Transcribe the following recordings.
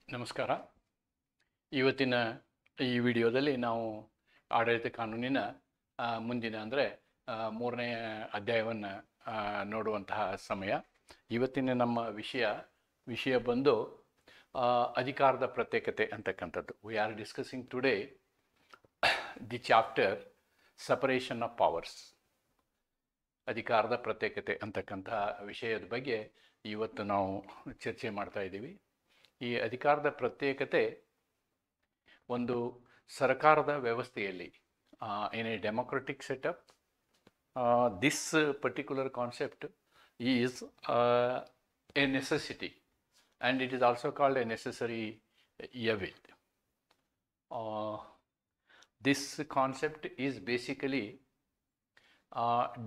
ನಮಸ್ಕಾರ. ಇವತ್ತಿನ ಈ ವಿಡಿಯೋದಲ್ಲಿ ನಾವು ಆಡಳಿತ ಕಾನೂನಿನ ಮುಂದಿನ ಅಂದರೆ ಮೂರನೇ ಅಧ್ಯಾಯವನ್ನು ನೋಡುವಂತಹ ಸಮಯ. ಇವತ್ತಿನ ನಮ್ಮ ವಿಷಯ ಬಂದು ಅಧಿಕಾರದ ಪ್ರತ್ಯೇಕತೆ ಅಂತಕ್ಕಂಥದ್ದು. We are discussing today the chapter separation of powers. ಅಧಿಕಾರದ ಪ್ರತ್ಯೇಕತೆ ಅಂತಕ್ಕಂಥ ವಿಷಯದ ಬಗ್ಗೆ ಇವತ್ತು ನಾವು ಚರ್ಚೆ ಮಾಡ್ತಾ ಇದ್ದೀವಿ. ಈ ಅಧಿಕಾರದ ಪ್ರತ್ಯೇಕತೆ ಒಂದು ಸರ್ಕಾರದ ವ್ಯವಸ್ಥೆಯಲ್ಲಿ in a democratic setup this particular concept is A necessity and it is also called A necessary evil. This concept is basically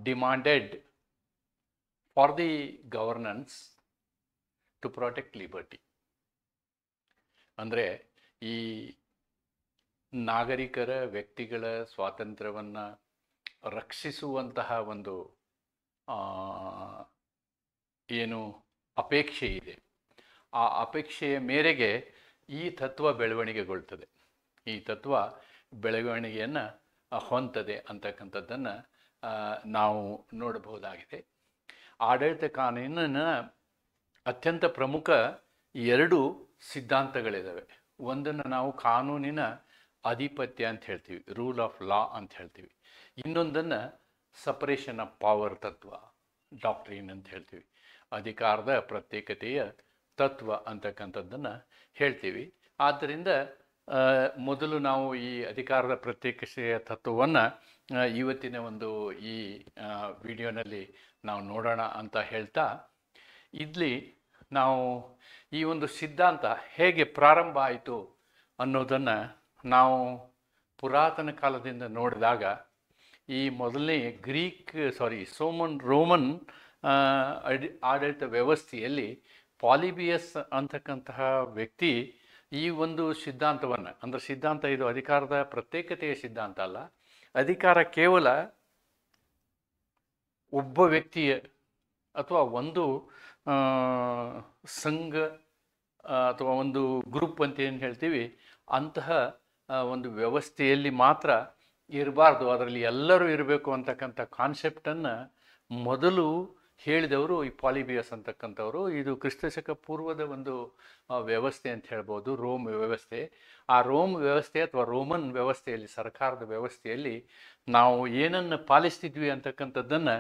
demanded for the governance to protect liberty. ಅಂದರೆ ಈ ನಾಗರಿಕರ ವ್ಯಕ್ತಿಗಳ ಸ್ವಾತಂತ್ರ್ಯವನ್ನು ರಕ್ಷಿಸುವಂತಹ ಒಂದು ಏನು ಅಪೇಕ್ಷೆ ಇದೆ, ಆ ಅಪೇಕ್ಷೆಯ ಮೇರೆಗೆ ಈ ತತ್ವ ಬೆಳವಣಿಗೆಗೊಳ್ತದೆ, ಈ ತತ್ವ ಬೆಳವಣಿಗೆಯನ್ನು ಹೊಂದದೆ ಅಂತಕ್ಕಂಥದ್ದನ್ನು ನಾವು ನೋಡಬಹುದಾಗಿದೆ. ಆಡಳಿತ ಕಾನೂನಿನ ಅತ್ಯಂತ ಪ್ರಮುಖ ಎರಡು ಸಿದ್ಧಾಂತಗಳಿದ್ದಾವೆ. ಒಂದನ್ನು ನಾವು ಕಾನೂನಿನ ಅಧಿಪತ್ಯ ಅಂತ ಹೇಳ್ತೀವಿ, ರೂಲ್ ಆಫ್ ಲಾ ಅಂತ ಹೇಳ್ತೀವಿ. ಇನ್ನೊಂದನ್ನು ಸಪರೇಷನ್ ಆಫ್ ಪವರ್ ತತ್ವ, ಡಾಕ್ಟ್ರಿನ್ ಅಂತ ಹೇಳ್ತೀವಿ. ಅಧಿಕಾರದ ಪ್ರತ್ಯೇಕತೆಯ ತತ್ವ ಅಂತಕ್ಕಂಥದ್ದನ್ನು ಹೇಳ್ತೀವಿ. ಆದ್ದರಿಂದ ಮೊದಲು ನಾವು ಈ ಅಧಿಕಾರದ ಪ್ರತ್ಯೇಕತೆಯ ತತ್ವವನ್ನು ಇವತ್ತಿನ ಒಂದು ಈ ವಿಡಿಯೋನಲ್ಲಿ ನಾವು ನೋಡೋಣ ಅಂತ ಹೇಳ್ತಾ, ಇಲ್ಲಿ ನಾವು ಈ ಒಂದು ಸಿದ್ಧಾಂತ ಹೇಗೆ ಪ್ರಾರಂಭ ಆಯಿತು ಅನ್ನೋದನ್ನು ನಾವು ಪುರಾತನ ಕಾಲದಿಂದ ನೋಡಿದಾಗ, ಈ ಮೊದಲನೇ ರೋಮನ್ ಆಡಳಿತ ವ್ಯವಸ್ಥೆಯಲ್ಲಿ ಪಾಲಿಬಿಯಸ್ ಅಂತಕ್ಕಂತಹ ವ್ಯಕ್ತಿ ಈ ಒಂದು ಸಿದ್ಧಾಂತವನ್ನು, ಅಂದರೆ ಸಿದ್ಧಾಂತ ಇದು ಅಧಿಕಾರದ ಪ್ರತ್ಯೇಕತೆಯ ಸಿದ್ಧಾಂತ ಅಲ್ಲ, ಅಧಿಕಾರ ಕೇವಲ ಒಬ್ಬ ವ್ಯಕ್ತಿಯ ಅಥವಾ ಒಂದು ಸಂಘ ಅಥವಾ ಒಂದು ಗ್ರೂಪ್ ಅಂತ ಏನು ಹೇಳ್ತೀವಿ ಅಂತಹ ಒಂದು ವ್ಯವಸ್ಥೆಯಲ್ಲಿ ಮಾತ್ರ ಇರಬಾರ್ದು, ಅದರಲ್ಲಿ ಎಲ್ಲರೂ ಇರಬೇಕು ಅಂತಕ್ಕಂಥ ಕಾನ್ಸೆಪ್ಟನ್ನು ಮೊದಲು ಹೇಳಿದವರು ಈ ಪಾಲಿಬಿಯಸ್ ಅಂತಕ್ಕಂಥವರು. ಇದು ಕ್ರಿಸ್ತಶಕ ಪೂರ್ವದ ಒಂದು ವ್ಯವಸ್ಥೆ ಅಂತ ಹೇಳ್ಬೋದು, ರೋಮ್ ವ್ಯವಸ್ಥೆ. ಆ ರೋಮ್ ವ್ಯವಸ್ಥೆ ಅಥವಾ ರೋಮನ್ ವ್ಯವಸ್ಥೆಯಲ್ಲಿ, ಸರ್ಕಾರದ ವ್ಯವಸ್ಥೆಯಲ್ಲಿ ನಾವು ಏನನ್ನು ಪಾಲಿಸ್ತಿದ್ವಿ ಅಂತಕ್ಕಂಥದ್ದನ್ನು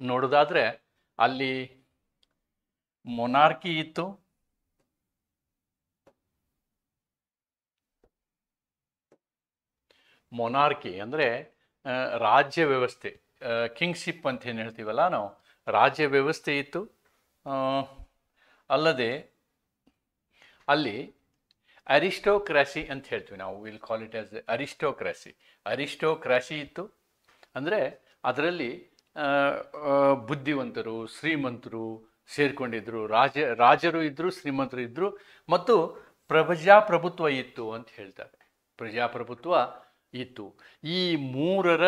ನೋಡೋದಾದರೆ, ಅಲ್ಲಿ ಮೊನಾರ್ಕಿ ಇತ್ತು, ಮೊನಾರ್ಕಿ ಅಂದರೆ ರಾಜ್ಯ ವ್ಯವಸ್ಥೆ, ಕಿಂಗ್ಶಿಪ್ ಅಂತ ಏನು ಹೇಳ್ತೀವಲ್ಲ ನಾವು, ರಾಜ್ಯ ವ್ಯವಸ್ಥೆ ಇತ್ತು. ಅಲ್ಲದೆ ಅಲ್ಲಿ ಅರಿಸ್ಟೋಕ್ರಾಸಿ ಅಂತ ಹೇಳ್ತೀವಿ ನಾವು, ವಿಲ್ ಕಾಲ್ ಇಟ್ ಆಸ್ ಅರಿಸ್ಟೋಕ್ರಾಸಿ ಇತ್ತು. ಅಂದರೆ ಅದರಲ್ಲಿ ಬುದ್ಧಿವಂತರು, ಶ್ರೀಮಂತರು ಸೇರಿಕೊಂಡಿದ್ರು, ರಾಜರು ಇದ್ದರು, ಶ್ರೀಮಂತರು ಇದ್ದರು, ಮತ್ತು ಪ್ರಜಾಪ್ರಭುತ್ವ ಇತ್ತು ಅಂತ ಹೇಳ್ತಾರೆ. ಪ್ರಜಾಪ್ರಭುತ್ವ ಇತ್ತು. ಈ ಮೂರರ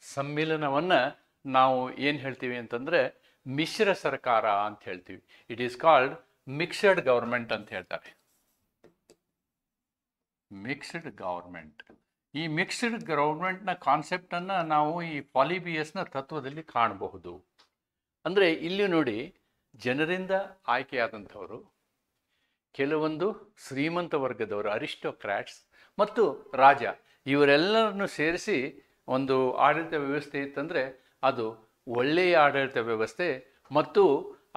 ಸಮ್ಮಿಲನವನ್ನು ನಾವು ಏನು ಹೇಳ್ತೀವಿ ಅಂತಂದರೆ ಮಿಶ್ರ ಸರ್ಕಾರ ಅಂತ ಹೇಳ್ತೀವಿ. It is called mixed government ಅಂತ ಹೇಳ್ತಾರೆ. Mixed government. ಈ ಮಿಕ್ಸ್ಡ್ ಗವರ್ಮೆಂಟ್ನ ಕಾನ್ಸೆಪ್ಟನ್ನು ನಾವು ಈ ಪಾಲಿಬಿಯಸ್ನ ತತ್ವದಲ್ಲಿ ಕಾಣಬಹುದು. ಅಂದರೆ ಇಲ್ಲಿ ನೋಡಿ, ಜನರಿಂದ ಆಯ್ಕೆಯಾದಂಥವರು, ಕೆಲವೊಂದು ಶ್ರೀಮಂತ ವರ್ಗದವರು, ಅರಿಸ್ಟೋಕ್ರಾಟ್ಸ್, ಮತ್ತು ರಾಜ, ಇವರೆಲ್ಲರನ್ನು ಸೇರಿಸಿ ಒಂದು ಆಡಳಿತ ವ್ಯವಸ್ಥೆ ಇತ್ತಂದರೆ ಅದು ಒಳ್ಳೆಯ ಆಡಳಿತ ವ್ಯವಸ್ಥೆ ಮತ್ತು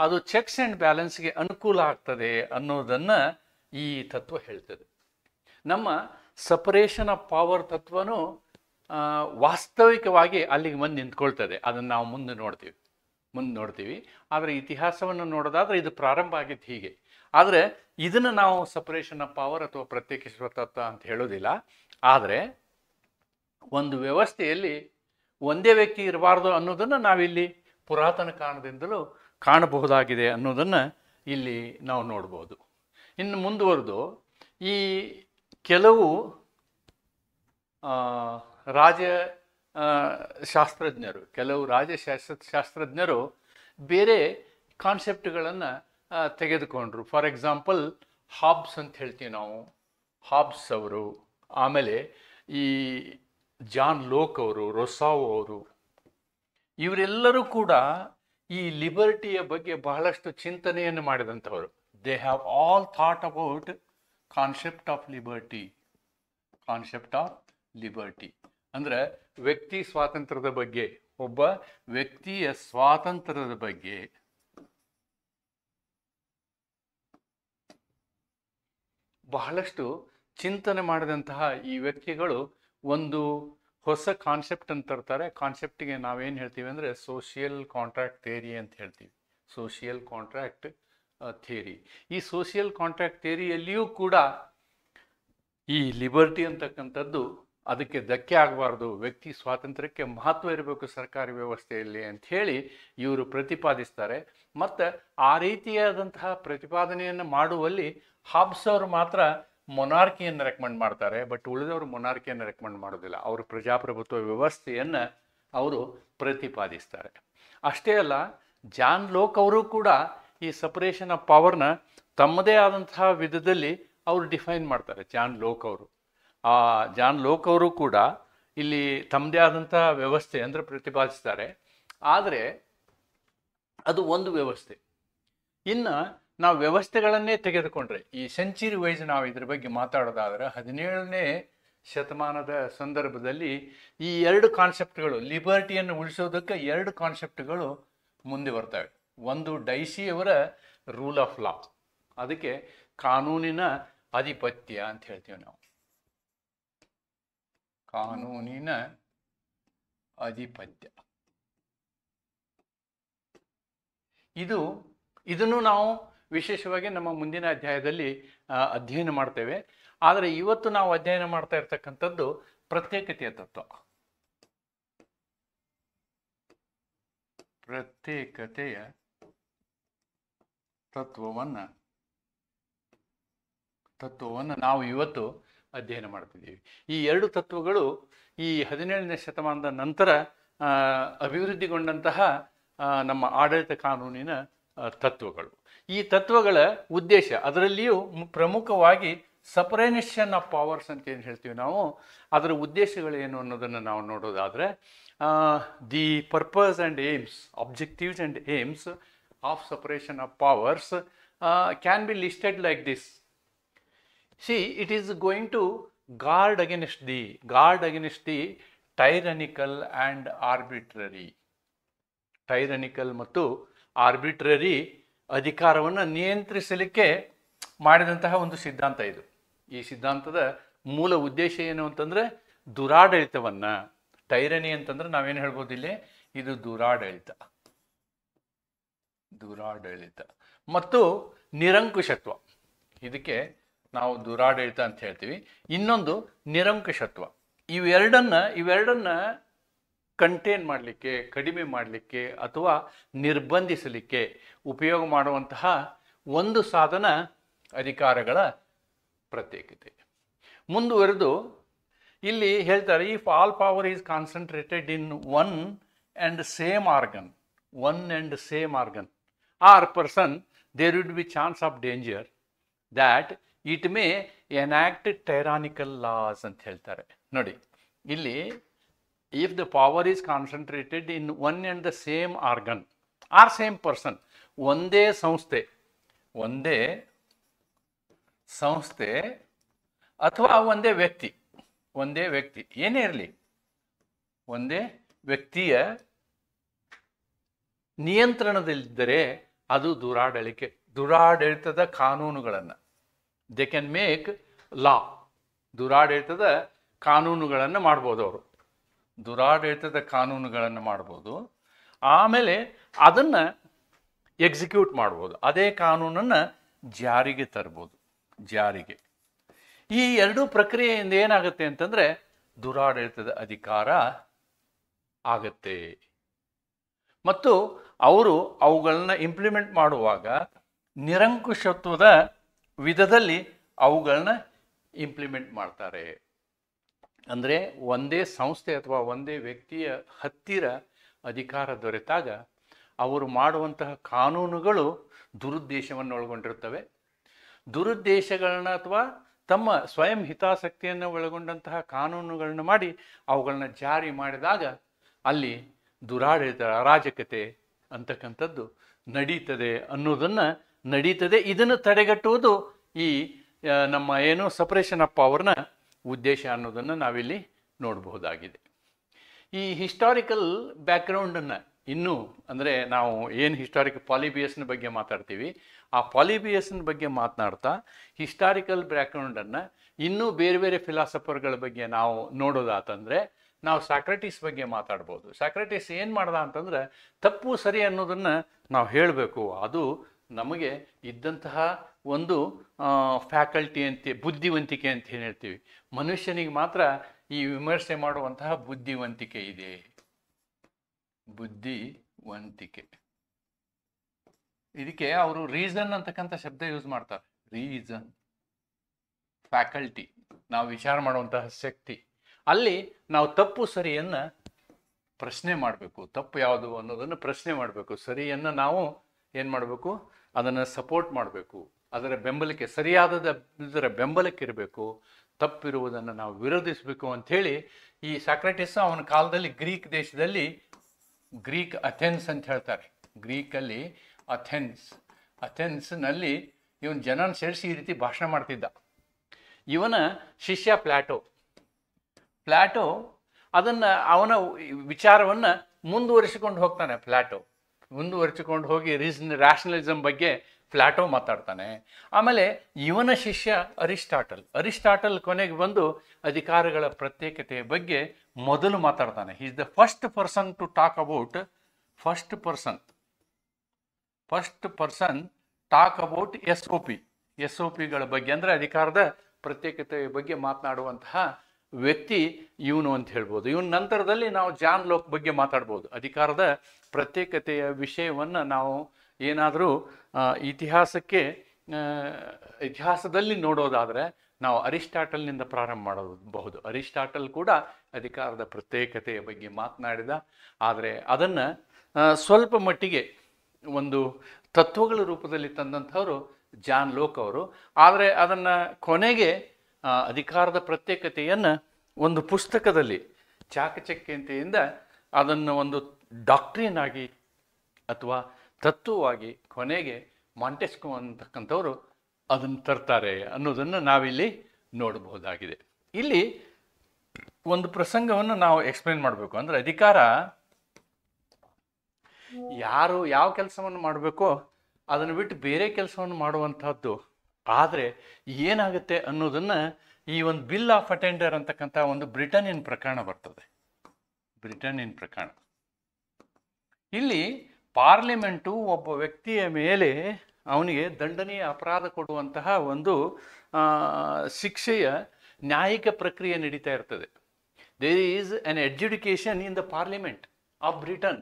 ಅದು ಚೆಕ್ಸ್ ಆ್ಯಂಡ್ ಬ್ಯಾಲೆನ್ಸ್ಗೆ ಅನುಕೂಲ ಆಗ್ತದೆ ಅನ್ನೋದನ್ನು ಈ ತತ್ವ ಹೇಳ್ತದೆ. ನಮ್ಮ ಸಪರೇಷನ್ ಆಫ್ ಪವರ್ ತತ್ವನೂ ವಾಸ್ತವಿಕವಾಗಿ ಅಲ್ಲಿಗೆ ಬಂದು ನಿಂತ್ಕೊಳ್ತದೆ. ಅದನ್ನು ನಾವು ಮುಂದೆ ನೋಡ್ತೀವಿ. ಆದರೆ ಇತಿಹಾಸವನ್ನು ನೋಡೋದಾದರೆ ಇದು ಪ್ರಾರಂಭ ಆಗಿದ್ದು ಹೀಗೆ. ಆದರೆ ಇದನ್ನು ನಾವು ಸಪರೇಷನ್ ಆಫ್ ಪವರ್ ಅಥವಾ ಪ್ರತ್ಯೇಕಿಸುವ ತತ್ವ ಅಂತ ಹೇಳೋದಿಲ್ಲ. ಆದರೆ ಒಂದು ವ್ಯವಸ್ಥೆಯಲ್ಲಿ ಒಂದೇ ವ್ಯಕ್ತಿ ಇರಬಾರ್ದು ಅನ್ನೋದನ್ನು ನಾವಿಲ್ಲಿ ಪುರಾತನ ಕಾಲದಿಂದಲೂ ಕಾಣಬಹುದಾಗಿದೆ ಅನ್ನೋದನ್ನು ಇಲ್ಲಿ ನಾವು ನೋಡ್ಬೋದು. ಇನ್ನು ಮುಂದುವರೆದು ಈ ಕೆಲವು ರಾಜಶಾಸ್ತ್ರಜ್ಞರು ಬೇರೆ ಕಾನ್ಸೆಪ್ಟ್ಗಳನ್ನು ತೆಗೆದುಕೊಂಡ್ರು. ಫಾರ್ ಎಕ್ಸಾಂಪಲ್ ಹಾಬ್ಸ್ ಅಂತ ಹೇಳ್ತೀವಿ ನಾವು, ಹಾಬ್ಸ್ ಅವರು, ಆಮೇಲೆ ಈ ಜಾನ್ ಲೋಕ್ ಅವರು, ರೊಸಾವ್ ಅವರು, ಇವರೆಲ್ಲರೂ ಕೂಡ ಈ ಲಿಬರ್ಟಿಯ ಬಗ್ಗೆ ಬಹಳಷ್ಟು ಚಿಂತನೆಯನ್ನು ಮಾಡಿದಂಥವರು. They have all thought about concept of liberty. Concept of liberty ಅಂದರೆ ವ್ಯಕ್ತಿ ಸ್ವಾತಂತ್ರ್ಯದ ಬಗ್ಗೆ, ಒಬ್ಬ ವ್ಯಕ್ತಿಯ ಸ್ವಾತಂತ್ರ್ಯದ ಬಗ್ಗೆ ಬಹಳಷ್ಟು ಚಿಂತನೆ ಮಾಡಿದಂತಹ ಈ ವ್ಯಕ್ತಿಗಳು ಒಂದು ಹೊಸ ಕಾನ್ಸೆಪ್ಟ್ ಅಂತ ತರ್ತಾರೆ. ಕಾನ್ಸೆಪ್ಟಿಗೆ ನಾವೇನು ಹೇಳ್ತೀವಿ ಅಂದರೆ ಸೋಷಿಯಲ್ ಕಾಂಟ್ರಾಕ್ಟ್ ಥಿಯರಿ ಅಂತ ಹೇಳ್ತೀವಿ. Social contract theory. ಈ ಸೋಷಿಯಲ್ ಕಾಂಟ್ರಾಕ್ಟ್ ಥಿಯರಿಯಲ್ಲಿಯೂ ಕೂಡ ಈ ಲಿಬರ್ಟಿ ಅಂತಕ್ಕಂಥದ್ದು ಅದಕ್ಕೆ ಧಕ್ಕೆ ಆಗಬಾರ್ದು, ವ್ಯಕ್ತಿ ಸ್ವಾತಂತ್ರ್ಯಕ್ಕೆ ಮಹತ್ವ ಇರಬೇಕು ಸರ್ಕಾರಿ ವ್ಯವಸ್ಥೆಯಲ್ಲಿ ಅಂಥೇಳಿ ಇವರು ಪ್ರತಿಪಾದಿಸ್ತಾರೆ. ಮತ್ತು ಆ ರೀತಿಯಾದಂತಹ ಪ್ರತಿಪಾದನೆಯನ್ನು ಮಾಡುವಲ್ಲಿ ಹಾಬ್ಸ್ ಅವರು ಮಾತ್ರ ಮೊನಾರ್ಕಿಯನ್ನು ರೆಕಮೆಂಡ್ ಮಾಡ್ತಾರೆ, ಬಟ್ ಉಳಿದವರು ಮೊನಾರ್ಕಿಯನ್ನು ರೆಕಮೆಂಡ್ ಮಾಡೋದಿಲ್ಲ. ಅವರು ಪ್ರಜಾಪ್ರಭುತ್ವ ವ್ಯವಸ್ಥೆಯನ್ನು ಅವರು ಪ್ರತಿಪಾದಿಸ್ತಾರೆ. ಅಷ್ಟೇ ಅಲ್ಲ, ಜಾನ್ ಲೋಕ್ ಅವರು ಕೂಡ ಈ ಸಪರೇಷನ್ ಆಫ್ ಪವರ್ನ ತಮ್ಮದೇ ಆದಂತಹ ವಿಧದಲ್ಲಿ ಅವರು ಡಿಫೈನ್ ಮಾಡ್ತಾರೆ. ಜಾನ್ ಲೋಕ್ ಅವರು ಕೂಡ ಇಲ್ಲಿ ತಮ್ಮದೇ ಆದಂತಹ ವ್ಯವಸ್ಥೆ ಅಂದರೆ ಪ್ರತಿಪಾದಿಸ್ತಾರೆ. ಆದರೆ ಅದು ಒಂದು ವ್ಯವಸ್ಥೆ. ಇನ್ನು ನಾವು ವ್ಯವಸ್ಥೆಗಳನ್ನೇ ತೆಗೆದುಕೊಂಡ್ರೆ, ಈ ಸೆಂಚುರಿ ವೈಸ್ ನಾವು ಇದ್ರ ಬಗ್ಗೆ ಮಾತಾಡೋದಾದರೆ 17ನೇ ಶತಮಾನದ ಸಂದರ್ಭದಲ್ಲಿ ಈ ಎರಡು ಕಾನ್ಸೆಪ್ಟ್ಗಳು, ಲಿಬರ್ಟಿಯನ್ನು ಉಳಿಸೋದಕ್ಕೆ ಎರಡು ಕಾನ್ಸೆಪ್ಟ್ಗಳು ಮುಂದೆ ಬರ್ತವೆ. ಒಂದು ಡೈಸಿಯವರ ರೂಲ್ ಆಫ್ ಲಾ, ಅದಕ್ಕೆ ಕಾನೂನಿನ ಆಧಿಪತ್ಯ ಅಂತ ಹೇಳ್ತೀವಿ ನಾವು. ಕಾನೂನಿನ ಆಧಿಪತ್ಯ ಇದನ್ನು ನಾವು ವಿಶೇಷವಾಗಿ ನಮ್ಮ ಮುಂದಿನ ಅಧ್ಯಾಯದಲ್ಲಿ ಅಧ್ಯಯನ ಮಾಡ್ತೇವೆ. ಆದರೆ ಇವತ್ತು ನಾವು ಅಧ್ಯಯನ ಮಾಡ್ತಾ ಇರ್ತಕ್ಕಂಥದ್ದು ಪ್ರತ್ಯೇಕತೆಯ ತತ್ವ. ಪ್ರತ್ಯೇಕತೆಯ ತತ್ವವನ್ನು ನಾವು ಇವತ್ತು ಅಧ್ಯಯನ ಮಾಡ್ತಿದ್ದೀವಿ. ಈ ಎರಡು ತತ್ವಗಳು ಈ 17ನೇ ಶತಮಾನದ ನಂತರ ಅಭಿವೃದ್ಧಿಗೊಂಡಂತಹ ನಮ್ಮ ಆಡಳಿತ ಕಾನೂನಿನ ತತ್ವಗಳು. ಈ ತತ್ವಗಳ ಉದ್ದೇಶ, ಅದರಲ್ಲಿಯೂ ಪ್ರಮುಖವಾಗಿ ಸಪರೇಷನ್ ಆಫ್ ಪವರ್ಸ್ ಅಂತ ಏನು ಹೇಳ್ತೀವಿ ನಾವು, ಅದರ ಉದ್ದೇಶಗಳೇನು ಅನ್ನೋದನ್ನು ನಾವು ನೋಡೋದಾದರೆ, the purpose and aims, objectives and aims of separation of powers can be listed like this. See, it is going to guard against the tyrannical and arbitrary. ಟೈರನಿಕಲ್ ಮತ್ತು ಆರ್ಬಿಟ್ರರಿ ಅಧಿಕಾರವನ್ನು ನಿಯಂತ್ರಿಸಲಿಕ್ಕೆ ಮಾಡಿದಂತಹ ಒಂದು ಸಿದ್ಧಾಂತ ಇದು. ಈ ಸಿದ್ಧಾಂತದ ಮೂಲ ಉದ್ದೇಶ ಏನು ಅಂತಂದರೆ ದುರಾಡಳಿತವನ್ನು, ಟೈರನಿ ಅಂತಂದ್ರೆ ನಾವೇನು ಹೇಳ್ಬೋದು ಇಲ್ಲಿ, ಇದು ದುರಾಡಳಿತ ಮತ್ತು ನಿರಂಕುಶತ್ವ. ಇದಕ್ಕೆ ನಾವು ದುರಾಡಳಿತ ಅಂತ ಹೇಳ್ತೀವಿ. ಇನ್ನೊಂದು ನಿರಂಕುಶತ್ವ. ಇವೆರಡನ್ನ ಕಂಟೇನ್ ಮಾಡಲಿಕ್ಕೆ, ಕಡಿಮೆ ಮಾಡಲಿಕ್ಕೆ ಅಥವಾ ನಿರ್ಬಂಧಿಸಲಿಕ್ಕೆ ಉಪಯೋಗ ಮಾಡುವಂತಹ ಒಂದು ಸಾಧನ ಅಧಿಕಾರಗಳ ಪ್ರತ್ಯೇಕತೆ. ಮುಂದುವರೆದು ಇಲ್ಲಿ ಹೇಳ್ತಾರೆ, if all power is concentrated in one and same organ or person, there would be chance of danger that it may enact tyrannical laws ಅಂತ ಹೇಳ್ತಾರೆ. ನೋಡಿ, ಇಲ್ಲಿ if the power is concentrated in one and the same organ or same person, ಒಂದೇ ಸಂಸ್ಥೆ ಅಥವಾ ಒಂದೇ ವ್ಯಕ್ತಿ ಏನೇ ಇರಲಿ, ಒಂದೇ ವ್ಯಕ್ತಿಯ ನಿಯಂತ್ರಣದಲ್ಲಿದ್ದರೆ ಅದು ದುರಾಡಳಿತದ ಕಾನೂನುಗಳನ್ನು, ದೇ ಕ್ಯಾನ್ ಮೇಕ್ ಲಾ, ದುರಾಡಳಿತದ ಕಾನೂನುಗಳನ್ನು ಮಾಡ್ಬೋದು. ಅವರು ದುರಾಡಳಿತದ ಕಾನೂನುಗಳನ್ನು ಮಾಡ್ಬೋದು, ಆಮೇಲೆ ಅದನ್ನು ಎಕ್ಸಿಕ್ಯೂಟ್ ಮಾಡ್ಬೋದು, ಅದೇ ಕಾನೂನನ್ನು ಜಾರಿಗೆ ತರ್ಬೋದು. ಈ ಎರಡೂ ಪ್ರಕ್ರಿಯೆಯಿಂದ ಏನಾಗುತ್ತೆ ಅಂತಂದರೆ ದುರಾಡಳಿತದ ಅಧಿಕಾರ ಆಗತ್ತೆ. ಮತ್ತು ಅವರು ಅವುಗಳನ್ನ ಇಂಪ್ಲಿಮೆಂಟ್ ಮಾಡುವಾಗ ನಿರಂಕುಶತ್ವದ ವಿಧದಲ್ಲಿ ಅವುಗಳನ್ನ ಇಂಪ್ಲಿಮೆಂಟ್ ಮಾಡ್ತಾರೆ. ಅಂದರೆ ಒಂದೇ ಸಂಸ್ಥೆ ಅಥವಾ ಒಂದೇ ವ್ಯಕ್ತಿಯ ಹತ್ತಿರ ಅಧಿಕಾರ ದೊರೆತಾಗ ಅವರು ಮಾಡುವಂತಹ ಕಾನೂನುಗಳು ದುರುದ್ದೇಶವನ್ನು ಒಳಗೊಂಡಿರ್ತವೆ. ದುರುದ್ದೇಶಗಳನ್ನ ಅಥವಾ ತಮ್ಮ ಸ್ವಯಂ ಹಿತಾಸಕ್ತಿಯನ್ನು ಒಳಗೊಂಡಂತಹ ಕಾನೂನುಗಳನ್ನ ಮಾಡಿ ಅವುಗಳನ್ನ ಜಾರಿ ಮಾಡಿದಾಗ ಅಲ್ಲಿ ದುರಾಡಳಿತ, ಅರಾಜಕತೆ ಅಂತಕ್ಕಂಥದ್ದು ನಡೀತದೆ. ಇದನ್ನು ತಡೆಗಟ್ಟುವುದು ಈ ನಮ್ಮ ಏನು ಸಪರೇಷನ್ ಆಫ್ ಪವರ್ನ ಉದ್ದೇಶ ಅನ್ನೋದನ್ನು ನಾವಿಲ್ಲಿ ನೋಡಬಹುದಾಗಿದೆ. ಈ ಹಿಸ್ಟಾರಿಕಲ್ ಬ್ಯಾಕ್ಗ್ರೌಂಡನ್ನು ಇನ್ನೂ ಅಂದರೆ ನಾವು ಏನು ಹಿಸ್ಟಾರಿಕಲ್ ಪಾಲಿಬಿಯಸ್ನ ಬಗ್ಗೆ ಮಾತಾಡ್ತೀವಿ, ಆ ಪಾಲಿಬಿಯಸ್ನ ಬಗ್ಗೆ ಮಾತನಾಡ್ತಾ ಹಿಸ್ಟಾರಿಕಲ್ ಬ್ಯಾಕ್ಗ್ರೌಂಡನ್ನು ಇನ್ನೂ ಬೇರೆ ಬೇರೆ ಫಿಲಾಸಫರ್ಗಳ ಬಗ್ಗೆ ನಾವು ನೋಡೋದಾತಂದರೆ ನಾವು ಸಾಕ್ರೆಟಿಸ್ ಬಗ್ಗೆ ಮಾತಾಡ್ಬೋದು. ಸಾಕ್ರೆಟಿಸ್ ಏನು ಮಾಡ್ದ ಅಂತಂದ್ರೆ ತಪ್ಪು ಸರಿ ಅನ್ನೋದನ್ನು ನಾವು ಹೇಳಬೇಕು. ಅದು ನಮಗೆ ಇದ್ದಂತಹ ಒಂದು ಫ್ಯಾಕಲ್ಟಿ ಅಂತ, ಬುದ್ಧಿವಂತಿಕೆ ಅಂತ ಏನು ಹೇಳ್ತೀವಿ. ಮನುಷ್ಯನಿಗೆ ಮಾತ್ರ ಈ ವಿಮರ್ಶೆ ಮಾಡುವಂತಹ ಬುದ್ಧಿವಂತಿಕೆ ಇದೆ. ಬುದ್ಧಿವಂತಿಕೆ, ಇದಕ್ಕೆ ಅವರು ರೀಸನ್ ಅಂತಕ್ಕಂಥ ಶಬ್ದ ಯೂಸ್ ಮಾಡ್ತಾರೆ. ರೀಸನ್, ಫ್ಯಾಕಲ್ಟಿ, ನಾವು ವಿಚಾರ ಮಾಡುವಂತಹ ಶಕ್ತಿ. ಅಲ್ಲಿ ನಾವು ತಪ್ಪು ಸರಿಯನ್ನು ಪ್ರಶ್ನೆ ಮಾಡಬೇಕು. ತಪ್ಪು ಯಾವುದು ಅನ್ನೋದನ್ನು ಪ್ರಶ್ನೆ ಮಾಡಬೇಕು. ಸರಿಯನ್ನು ನಾವು ಏನು ಮಾಡಬೇಕು, ಅದನ್ನು ಸಪೋರ್ಟ್ ಮಾಡಬೇಕು. ಅದರ ಬೆಂಬಲಕ್ಕೆ, ಸರಿಯಾದದರ ಬೆಂಬಲಕ್ಕೆ ಇರಬೇಕು. ತಪ್ಪಿರುವುದನ್ನು ನಾವು ವಿರೋಧಿಸಬೇಕು ಅಂಥೇಳಿ ಈ ಸಾಕ್ರೆಟಿಸ್ ಅವನ ಕಾಲದಲ್ಲಿ ಗ್ರೀಕ್ ದೇಶದಲ್ಲಿ, ಗ್ರೀಕ್ ಅಥೆನ್ಸ್ ಅಂತ ಹೇಳ್ತಾರೆ, ಗ್ರೀಕಲ್ಲಿ ಅಥೆನ್ಸ್ನಲ್ಲಿ ಇವನು ಜನನ ಸೇರಿಸಿ ಈ ರೀತಿ ಭಾಷಣ ಮಾಡ್ತಿದ್ದ. ಇವನ ಶಿಷ್ಯ ಪ್ಲಾಟೋ ಅದನ್ನು, ಅವನ ವಿಚಾರವನ್ನು ಮುಂದುವರಿಸಿಕೊಂಡು ಹೋಗ್ತಾನೆ. ಮುಂದುವರಿಸಿಕೊಂಡು ಹೋಗಿ ರ್ಯಾಷನಲಿಸಮ್ ಬಗ್ಗೆ ಪ್ಲಾಟೋ ಮಾತಾಡ್ತಾನೆ. ಆಮೇಲೆ ಇವನ ಶಿಷ್ಯ ಅರಿಸ್ಟಾಟಲ್ ಕೊನೆಗೆ ಬಂದು ಅಧಿಕಾರಗಳ ಪ್ರತ್ಯೇಕತೆಯ ಬಗ್ಗೆ ಮೊದಲು ಮಾತಾಡ್ತಾನೆ. He is the first person to talk about S O ಪಿಗಳ ಬಗ್ಗೆ, ಅಂದರೆ ಅಧಿಕಾರದ ಪ್ರತ್ಯೇಕತೆಯ ಬಗ್ಗೆ ಮಾತನಾಡುವಂತಹ ವ್ಯಕ್ತಿ ಇವನು ಅಂತ ಹೇಳ್ಬೋದು. ಇವನ ನಂತರದಲ್ಲಿ ನಾವು ಜಾನ್ ಲೋಕ್ ಬಗ್ಗೆ ಮಾತಾಡ್ಬೋದು. ಅಧಿಕಾರದ ಪ್ರತ್ಯೇಕತೆಯ ವಿಷಯವನ್ನು ನಾವು ಏನಾದರೂ ಇತಿಹಾಸದಲ್ಲಿ ನೋಡೋದಾದರೆ ನಾವು ಅರಿಸ್ಟಾಟಲ್ನಿಂದ ಪ್ರಾರಂಭ ಮಾಡಬಹುದು. ಅರಿಸ್ಟಾಟಲ್ ಕೂಡ ಅಧಿಕಾರದ ಪ್ರತ್ಯೇಕತೆಯ ಬಗ್ಗೆ ಮಾತನಾಡಿದ. ಆದರೆ ಅದನ್ನು ಸ್ವಲ್ಪ ಮಟ್ಟಿಗೆ ಒಂದು ತತ್ವಗಳ ರೂಪದಲ್ಲಿ ತಂದಂಥವರು ಜಾನ್ ಲೋಕ್ ಅವರು. ಆದರೆ ಅದನ್ನು ಕೊನೆಗೆ ಅಧಿಕಾರದ ಪ್ರತ್ಯೇಕತೆಯನ್ನು ಒಂದು ಪುಸ್ತಕದಲ್ಲಿ ಚಾಕಚಕ್ಯತೆಯಿಂದ ಅದನ್ನು ಒಂದು ಡಾಕ್ಟ್ರಿನ್ ಆಗಿ ಅಥವಾ ತತ್ವವಾಗಿ ಕೊನೆಗೆ ಮಾಂಟೆಸ್ಕೊ ಅಂತಕ್ಕಂಥವ್ರು ಅದನ್ನು ತರ್ತಾರೆ ಅನ್ನೋದನ್ನು ನಾವಿಲ್ಲಿ ನೋಡಬಹುದಾಗಿದೆ. ಇಲ್ಲಿ ಒಂದು ಪ್ರಸಂಗವನ್ನು ನಾವು ಎಕ್ಸ್ಪ್ಲೇನ್ ಮಾಡಬೇಕು. ಅಂದರೆ ಅಧಿಕಾರ ಯಾರು ಯಾವ ಕೆಲಸವನ್ನು ಮಾಡಬೇಕೋ ಅದನ್ನು ಬಿಟ್ಟು ಬೇರೆ ಕೆಲಸವನ್ನು ಮಾಡುವಂಥದ್ದು. ಆದರೆ ಏನಾಗುತ್ತೆ ಅನ್ನೋದನ್ನು ಈ ಒಂದು ಬಿಲ್ ಆಫ್ ಅಟೆಂಡರ್ ಅಂತಕ್ಕಂಥ ಒಂದು ಬ್ರಿಟನ್ನಿನ ಪ್ರಕರಣ ಬರ್ತದೆ. ಇಲ್ಲಿ ಪಾರ್ಲಿಮೆಂಟು ಒಬ್ಬ ವ್ಯಕ್ತಿಯ ಮೇಲೆ ಅವನಿಗೆ ದಂಡನೀಯ ಅಪರಾಧ ಕೊಡುವಂತಹ ಒಂದು ಶಿಕ್ಷೆಯ ನ್ಯಾಯಿಕ ಪ್ರಕ್ರಿಯೆ ನಡೀತಾ ಇರ್ತದೆ. There is an adjudication in the parliament of Britain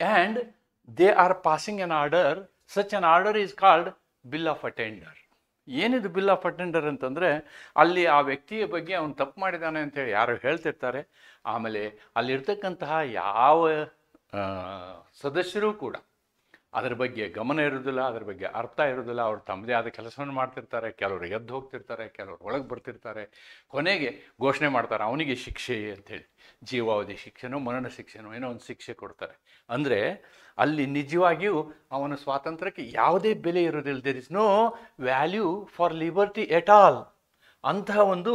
and they are passing an order. Such an order is called bill of attainder. ಏನಿದು ಬಿಲ್ ಆಫ್ ಅಟೆಂಡರ್ ಅಂತಂದರೆ ಅಲ್ಲಿ ಆ ವ್ಯಕ್ತಿಯ ಬಗ್ಗೆ ಅವನು ತಪ್ಪು ಮಾಡಿದ್ದಾನೆ ಅಂತೇಳಿ ಯಾರು ಹೇಳ್ತಿರ್ತಾರೆ. ಆಮೇಲೆ ಅಲ್ಲಿರ್ತಕ್ಕಂತಹ ಯಾವ ಸದಸ್ಯರೂ ಕೂಡ ಅದರ ಬಗ್ಗೆ ಗಮನ ಇರೋದಿಲ್ಲ, ಅದರ ಬಗ್ಗೆ ಅರ್ಥ ಇರೋದಿಲ್ಲ. ಅವ್ರು ತಮ್ಮದೇ ಆದ ಕೆಲಸವನ್ನು ಮಾಡ್ತಿರ್ತಾರೆ. ಕೆಲವರು ಎದ್ದು ಹೋಗ್ತಿರ್ತಾರೆ, ಕೆಲವರು ಒಳಗೆ ಬರ್ತಿರ್ತಾರೆ. ಕೊನೆಗೆ ಘೋಷಣೆ ಮಾಡ್ತಾರೆ ಅವನಿಗೆ ಶಿಕ್ಷೆ ಅಂಥೇಳಿ, ಜೀವಾವಧಿ ಶಿಕ್ಷೆನೋ ಮರಣ ಶಿಕ್ಷೆನೋ ಏನೋ ಒಂದು ಶಿಕ್ಷೆ ಕೊಡ್ತಾರೆ. ಅಂದರೆ ಅಲ್ಲಿ ನಿಜವಾಗಿಯೂ ಅವನ ಸ್ವಾತಂತ್ರ್ಯಕ್ಕೆ ಯಾವುದೇ ಬೆಲೆ ಇರೋದಿಲ್ಲ. There is no value for liberty at all. ಅಂತಹ ಒಂದು